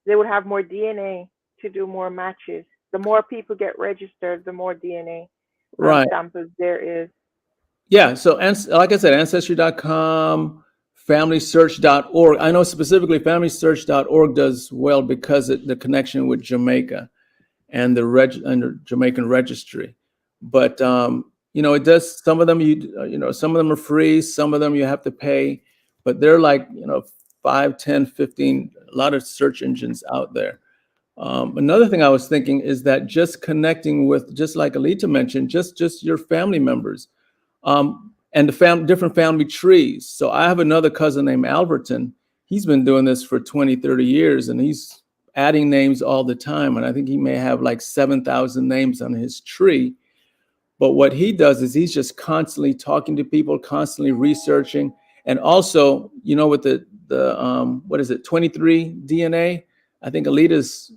they would have more DNA to do more matches. The more people get registered, the more DNA samples there is. Yeah, so like I said, ancestry.com, familysearch.org. I know specifically familysearch.org does well because the connection with Jamaica and the Jamaican registry. But it does. Some of them some of them are free, some of them you have to pay, but they're like 5, 10, 15, a lot of search engines out there. Another thing I was thinking is that just connecting with, just like Aleta mentioned, just your family members, and the different family trees. So I have another cousin named Alberton. He's been doing this for 20, 30 years, and he's adding names all the time. And I think he may have like 7,000 names on his tree. But what he does is he's just constantly talking to people, constantly researching. And also, with the what is it, 23 DNA? I think Aleta's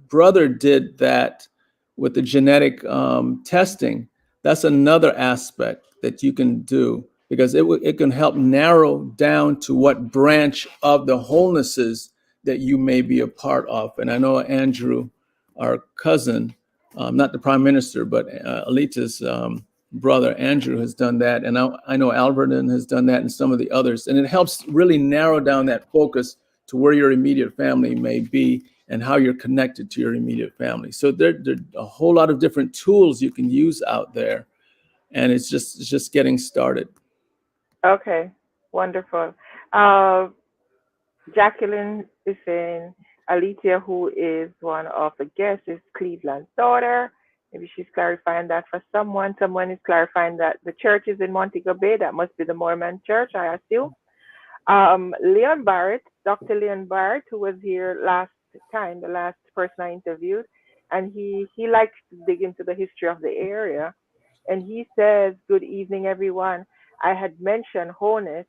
brother did that with the genetic testing. That's another aspect that you can do, because it can help narrow down to what branch of the Holnesses that you may be a part of. And I know Andrew, our cousin, not the prime minister, but Aleta's brother, Andrew, has done that. And I know Alberton has done that, and some of the others. And it helps really narrow down that focus to where your immediate family may be and how you're connected to your immediate family. So there are a whole lot of different tools you can use out there. And it's just getting started. Okay, wonderful. Jacqueline is saying, Aleta, who is one of the guests, is Cleveland's daughter. Maybe she's clarifying that for someone. Someone is clarifying that the church is in Montego Bay. That must be the Mormon church, I assume. Leon Barrett, Dr. Leon Barrett, who was here last time, the last person I interviewed, and he likes to dig into the history of the area. And he says, good evening, everyone. I had mentioned Holness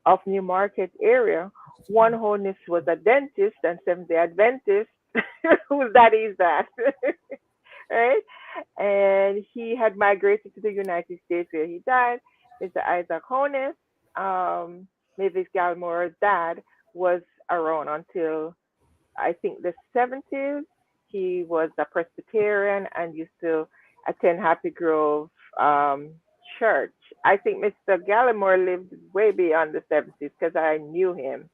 of New Market area. One Holness was a dentist and Seventh-day Adventist. Whose daddy is that? Right? And he had migrated to the United States where he died. Mr. Isaac Holness, Mavis Galmore's dad, was around until I think the 70s. He was a Presbyterian and used to attend Happy Grove Church. I think Mr. Gallimore lived way beyond the 70s because I knew him.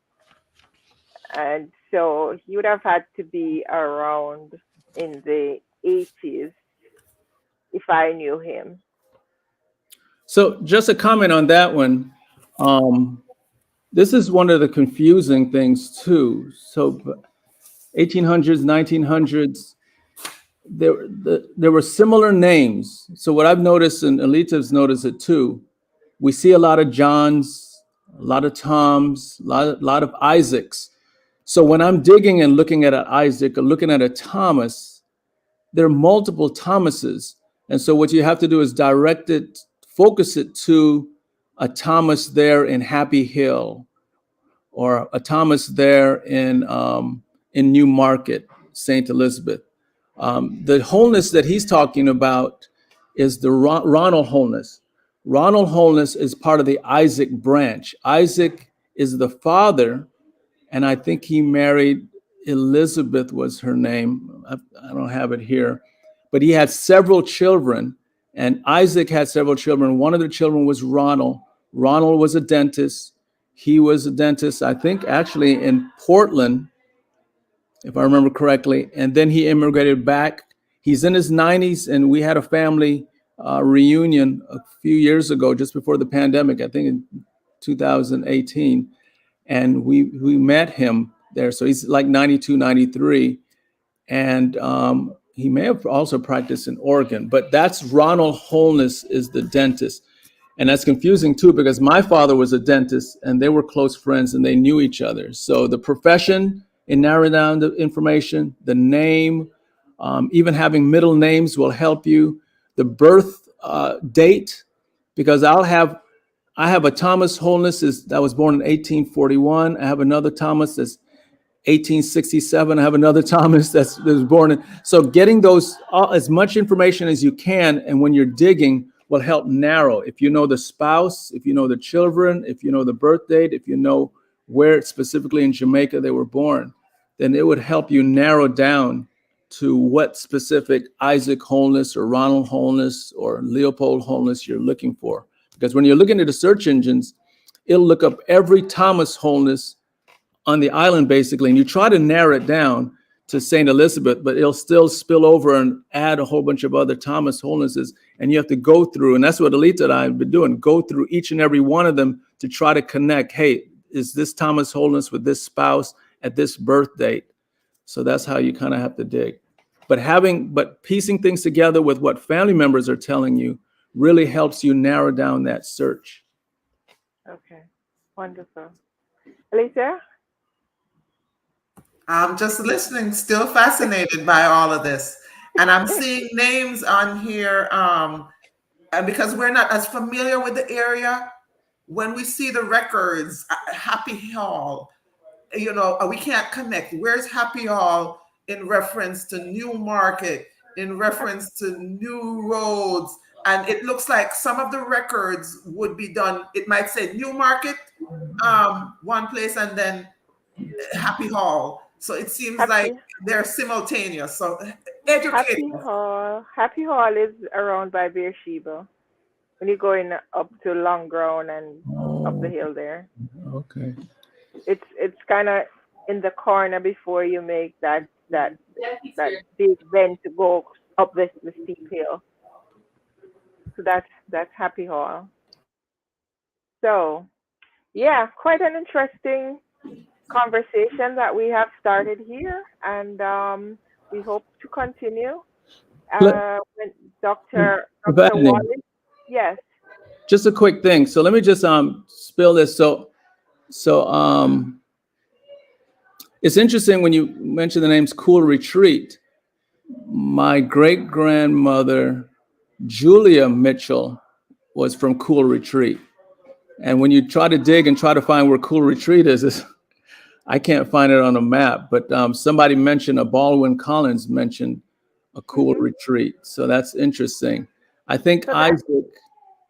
And so he would have had to be around in the 80s if I knew him. So just a comment on that one. This is one of the confusing things too. So 1800s, 1900s, there were similar names. So what I've noticed, and Aleta's noticed it too, we see a lot of Johns, a lot of Toms, a lot of Isaacs. So when I'm digging and looking at an Isaac or looking at a Thomas, there are multiple Thomases. And so what you have to do is focus it to a Thomas there in Happy Hill, or a Thomas there in New Market, St. Elizabeth. The Holness that he's talking about is the Ronald Holness. Ronald Holness is part of the Isaac branch. Isaac is the father, and I think he married Elizabeth was her name. I don't have it here, but he had several children, and Isaac had several children. One of the children was Ronald. Ronald was a dentist. He was a dentist, I think, actually in Portland, if I remember correctly. And then he immigrated back. He's in his 90s, and we had a family reunion a few years ago, just before the pandemic, I think in 2018. And we met him there. So he's like 92, 93. And he may have also practiced in Oregon. But that's Ronald Holness is the dentist. And that's confusing too, because my father was a dentist and they were close friends and they knew each other. So the profession in narrowing down the information, the name, even having middle names will help you. The birth date, because I have a Thomas Holness that was born in 1841. I have another Thomas that's 1867. I have another Thomas that was born in. So getting those as much information as you can, and when you're digging, will help narrow. If you know the spouse, if you know the children, if you know the birth date, if you know where specifically in Jamaica they were born, then it would help you narrow down to what specific Isaac Holness or Ronald Holness or Leopold Holness you're looking for. Because when you're looking at the search engines, it'll look up every Thomas Holness on the island, basically, and you try to narrow it down, to St. Elizabeth, but it'll still spill over and add a whole bunch of other Thomas Holnesses. And you have to go through, and that's what Aleta and I have been doing, go through each and every one of them to try to connect. Hey, is this Thomas Holness with this spouse at this birth date? So that's how you kind of have to dig. But piecing things together with what family members are telling you really helps you narrow down that search. Okay, wonderful. Aleta? I'm just listening, still fascinated by all of this. And I'm seeing names on here. And because we're not as familiar with the area, when we see the records, Happy Hall, we can't connect. Where's Happy Hall in reference to New Market, in reference to New Roads? And it looks like some of the records would be done. It might say New Market, one place, and then Happy Hall. So it seems like they're simultaneous. So educate. Happy Hall is around by Beersheba. When you're going up to Long Ground and up the hill there. Okay. It's kind of in the corner before you make that big bend to go up the steep hill. So that's Happy Hall. So yeah, quite an interesting conversation that we have started here, and we hope to continue. When Dr. Wallace, yes. Just a quick thing. So let me just spill this. So it's interesting when you mention the names Cool Retreat. My great grandmother Julia Mitchell was from Cool Retreat, and when you try to dig and try to find where Cool Retreat is I can't find it on a map, but somebody mentioned Baldwin Collins mentioned a Cool Retreat. So that's interesting. I think Isaac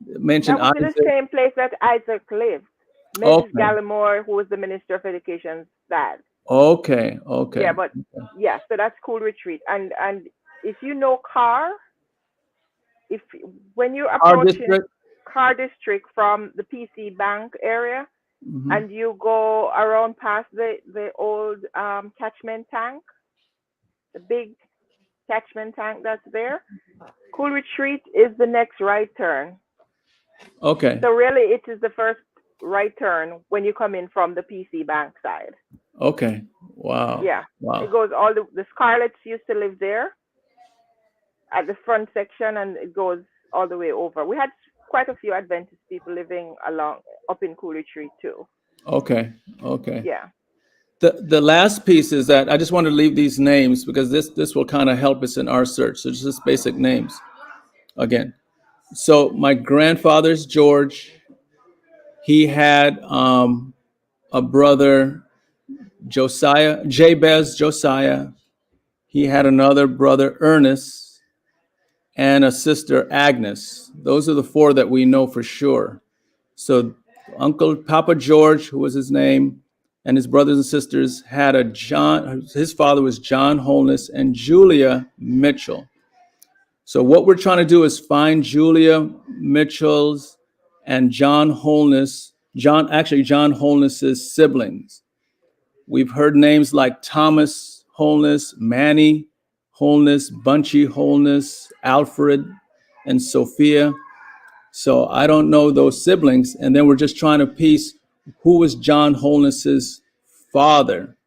mentioned that was the same place that Isaac lived. Mrs. Gallimore, who was the Minister of Education's dad. Okay. Yeah, but yeah, so that's Cool Retreat. And if you know Carr, when you're approaching Carr District from the PC Bank area, and you go around past the old catchment tank, the big catchment tank that's there, Cool Retreat is the next right turn. Okay. So really, it is the first right turn when you come in from the PC Bank side. Okay. Wow. Yeah. Wow. It goes all the Scarlets used to live there at the front section, and it goes all the way over. We had quite a few Adventist people living up in Cool Retreat too. Okay. Yeah. The last piece is that I just want to leave these names because this will kind of help us in our search. So just basic names again. So my grandfather's George. He had a brother, Jabez Josiah. He had another brother, Ernest, and a sister, Agnes. Those are the four that we know for sure. So Papa George, who was his name, and his brothers and sisters had a John. His father was John Holness and Julia Mitchell. So what we're trying to do is find Julia Mitchell's and John Holness, John Holness's siblings. We've heard names like Thomas Holness, Manny Holness, Bunchy Holness, Alfred, and Sophia. So I don't know those siblings. And then we're just trying to piece who was John Holness's father.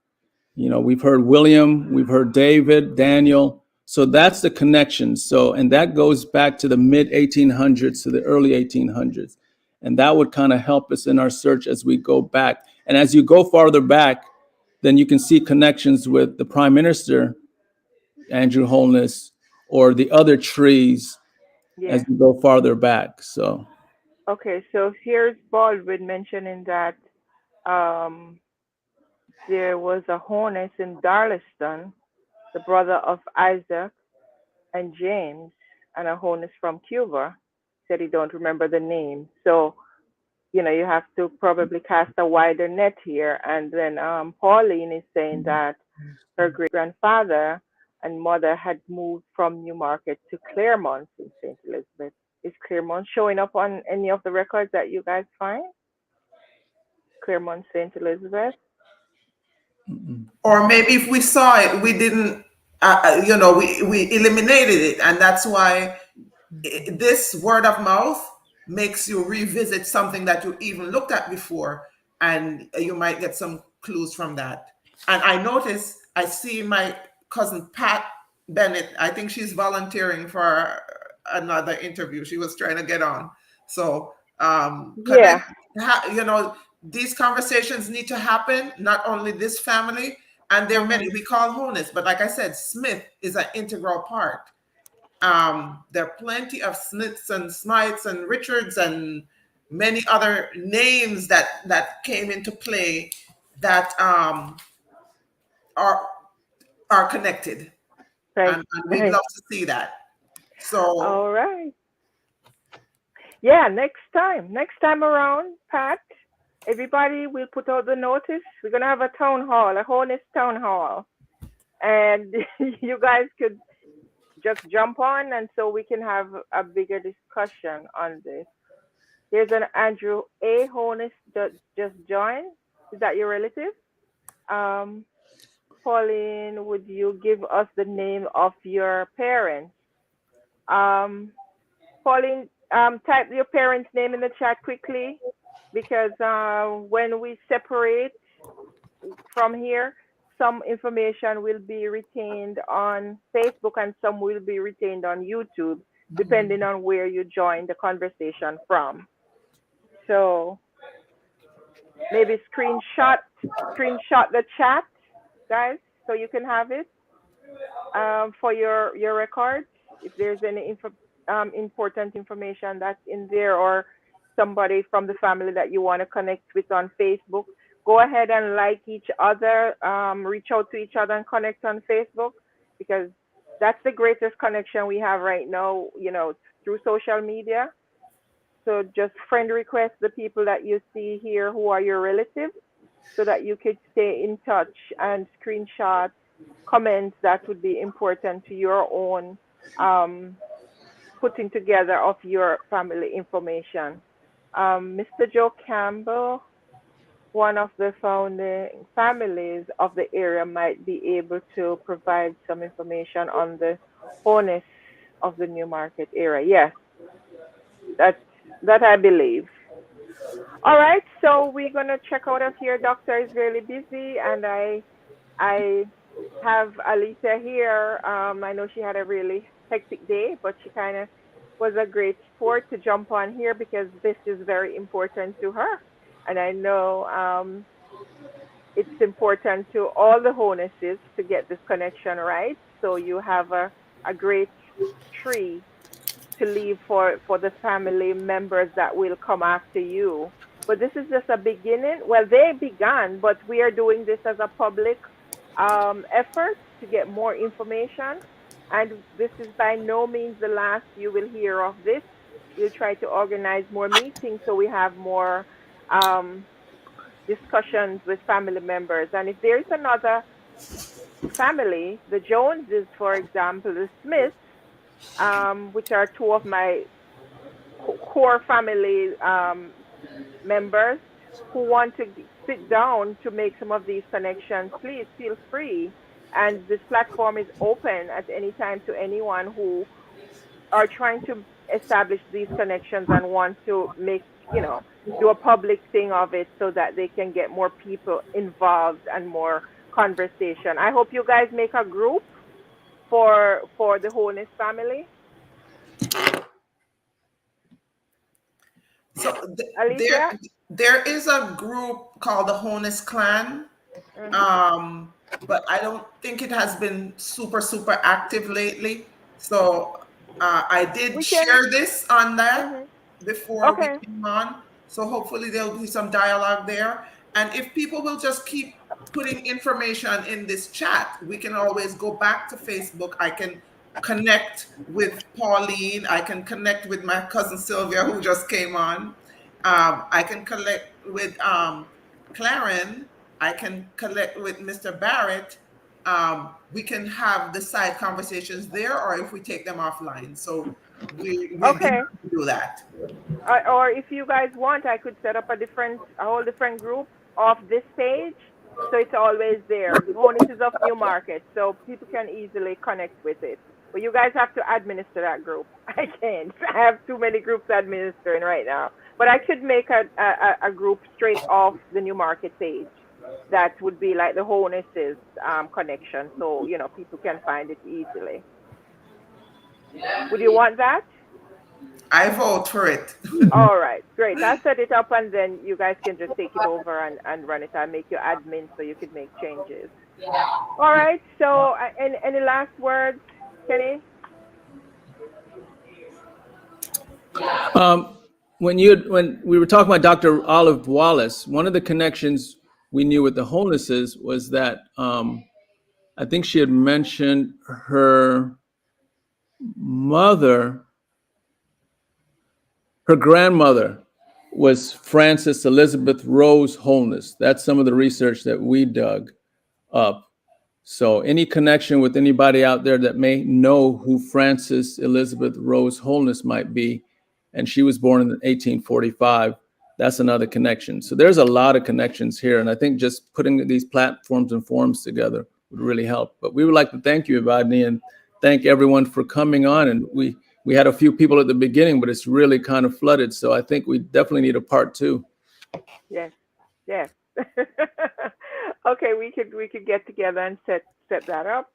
We've heard William, we've heard David, Daniel. So that's the connection. So, and that goes back to the mid 1800s to the early 1800s. And that would kind of help us in our search as we go back. And as you go farther back, then you can see connections with the Prime Minister, Andrew Holness, or the other trees as you go farther back. So. Okay, so here's Baldwin mentioning that there was a Holness in Darlaston, the brother of Isaac and James, and a Holness from Cuba. Said he don't remember the name. So, you have to probably cast a wider net here. And then Pauline is saying that her great-grandfather and mother had moved from Newmarket to Claremont in St. Elizabeth. Is Claremont showing up on any of the records that you guys find? Claremont, St. Elizabeth? Or maybe if we saw it, we didn't, we eliminated it. And that's why this word of mouth makes you revisit something that you even looked at before, and you might get some clues from that. And I see my cousin Pat Bennett. I think she's volunteering for another interview. She was trying to get on. So Yeah. these conversations need to happen, not only this family, and there are many we call Holness, but like I said, Smith is an integral part. There are plenty of Smiths and Smythes and Richards and many other names that came into play that are connected, Right. and we'd love to see that. So all right. Yeah, next time around, Pat, everybody will put out the notice. We're gonna have a town hall, a Holness town hall, and you guys could just jump on, and so we can have a bigger discussion on this. There's an Andrew A. Holness that just joined. Is that your relative? Pauline, would you give us the name of your parents? Pauline, type your parents' name in the chat quickly, because when we separate from here, some information will be retained on Facebook and some will be retained on YouTube, depending on where you join the conversation from. So maybe screenshot the chat, guys, so you can have it for your records. If there's any important information that's in there, or somebody from the family that you want to connect with on Facebook, go ahead and like each other, reach out to each other and connect on Facebook, because that's the greatest connection we have right now, through social media. So just friend request the people that you see here who are your relatives, so that you could stay in touch and screenshot comments that would be important to your own putting together of your family information. Mr. Joe Campbell, one of the founding families of the area, might be able to provide some information on the Holness of the New Market area. Yes, that I believe. All right, so we're gonna check out of here. Doctor is really busy, and I have Aleta here. I know she had a really hectic day, but she kind of was a great sport to jump on here, because this is very important to her. And I know it's important to all the Holnesses to get this connection right. So you have a great tree to leave for the family members that will come after you. But this is just a beginning. Well, they began, but we are doing this as a public effort to get more information. And this is by no means the last you will hear of this. We'll try to organize more meetings so we have more discussions with family members. And if there is another family, the Joneses, for example, the Smiths, which are two of my core family members who want to sit down to make some of these connections, please feel free. And this platform is open at any time to anyone who are trying to establish these connections and want to make, do a public thing of it, so that they can get more people involved and more conversation. I hope you guys make a group for the Holness family. So there is a group called the Holness Clan, but I don't think it has been super active lately. So I did share this on that before we came on. So hopefully there'll be some dialogue there. And if people will just keep putting information in this chat, we can always go back to Facebook. I can connect with Pauline. I can connect with my cousin Sylvia, who just came on. I can connect with Claren. I can connect with Mr. Barrett. We can have the side conversations there, or if we take them offline. So we do that. Or if you guys want, I could set up a whole different group off this page, So it's always there. Holnesses of Newmarket, so people can easily connect with it. But you guys have to administer that group. I can't. I have too many groups administering right now. But I could make a group straight off the Newmarket page. That would be like the Holnesses connection, so people can find it easily. Would you want that? I vote for it. All right, great. I'll set it up and then you guys can just take it over and run it. I'll make you admin so you can make changes. All right, so any last words, Kenny? When we were talking about Dr. Olive Wallace, one of the connections we knew with the Holnesses was that I think she had mentioned her grandmother was Frances Elizabeth Rose Holness. That's some of the research that we dug up. So any connection with anybody out there that may know who Frances Elizabeth Rose Holness might be, and she was born in 1845, that's another connection. So there's a lot of connections here. And I think just putting these platforms and forums together would really help. But we would like to thank you, Evadne, and thank everyone for coming on. And we had a few people at the beginning, but it's really kind of flooded. So I think we definitely need a part 2. Yes. Okay, we could get together and set that up.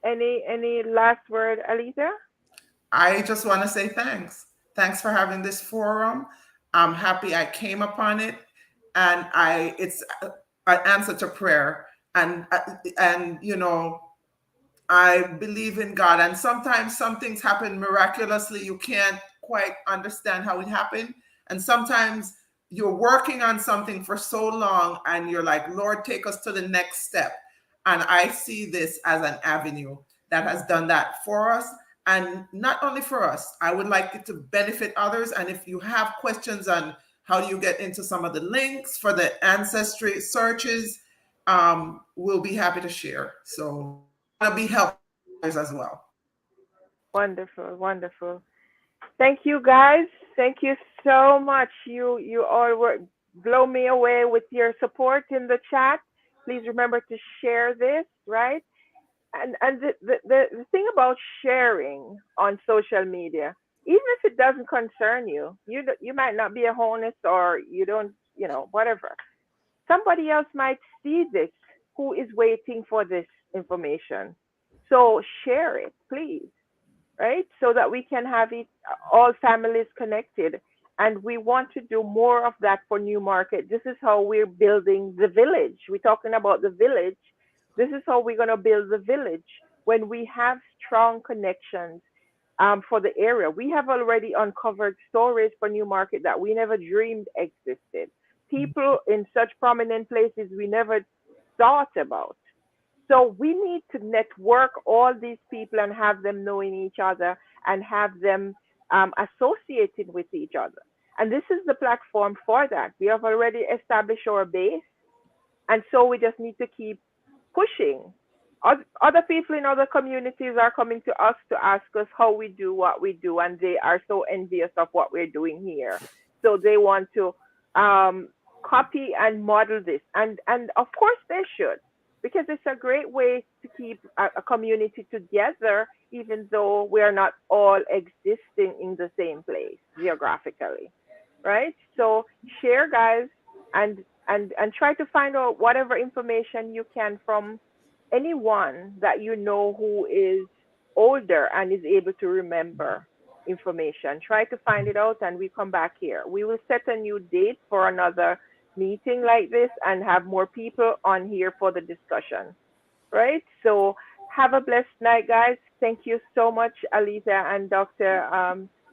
Any last word, Aleta? I just want to say thanks. Thanks for having this forum. I'm happy I came upon it, and it's an answer to prayer. And I believe in God. And sometimes some things happen miraculously. You can't quite understand how it happened. And sometimes you're working on something for so long, and you're like, Lord, take us to the next step. And I see this as an avenue that has done that for us. And not only for us, I would like it to benefit others. And if you have questions on how do you get into some of the links for the ancestry searches, we'll be happy to share. So it'll be helpful as well. Wonderful. Thank you, guys. Thank you so much. You all blow me away with your support in the chat. Please remember to share this, right? And the thing about sharing on social media, even if it doesn't concern you, you might not be a Holness, or you don't, whatever. Somebody else might see this who is waiting for this information. So share it, please, right? So that we can have it, all families connected. And we want to do more of that for Newmarket. This is how we're building the village. We're talking about the village. This is how we're going to build the village when we have strong connections for the area. We have already uncovered stories for Newmarket that we never dreamed existed. People in such prominent places we never thought about. So we need to network all these people and have them knowing each other and have them associated with each other. And this is the platform for that. We have already established our base. And so we just need to keep pushing. Other people in other communities are coming to us to ask us how we do what we do, and they are so envious of what we're doing here. So they want to copy and model this, and of course they should, because it's a great way to keep a community together, even though we are not all existing in the same place geographically, right? So share, guys, and try to find out whatever information you can from anyone that you know who is older and is able to remember information. Try to find it out, and we come back here. We will set a new date for another meeting like this and have more people on here for the discussion, right? So have a blessed night, guys. Thank you so much, Aleta and Dr.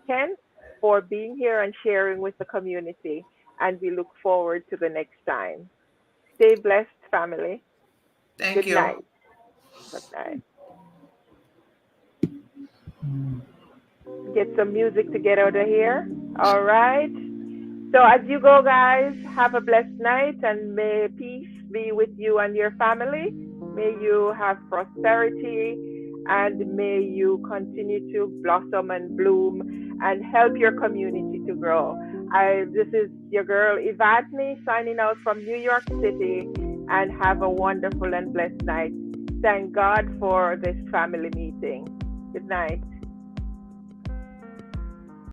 Ken, for being here and sharing with the community. And we look forward to the next time. Stay blessed, family. Thank you. Good night. Get some music to get out of here. All right. So as you go, guys, have a blessed night, and may peace be with you and your family. May you have prosperity and may you continue to blossom and bloom and help your community to grow. This is your girl Evadne signing out from New York City, and have a wonderful and blessed night. Thank God for this family meeting. Good night.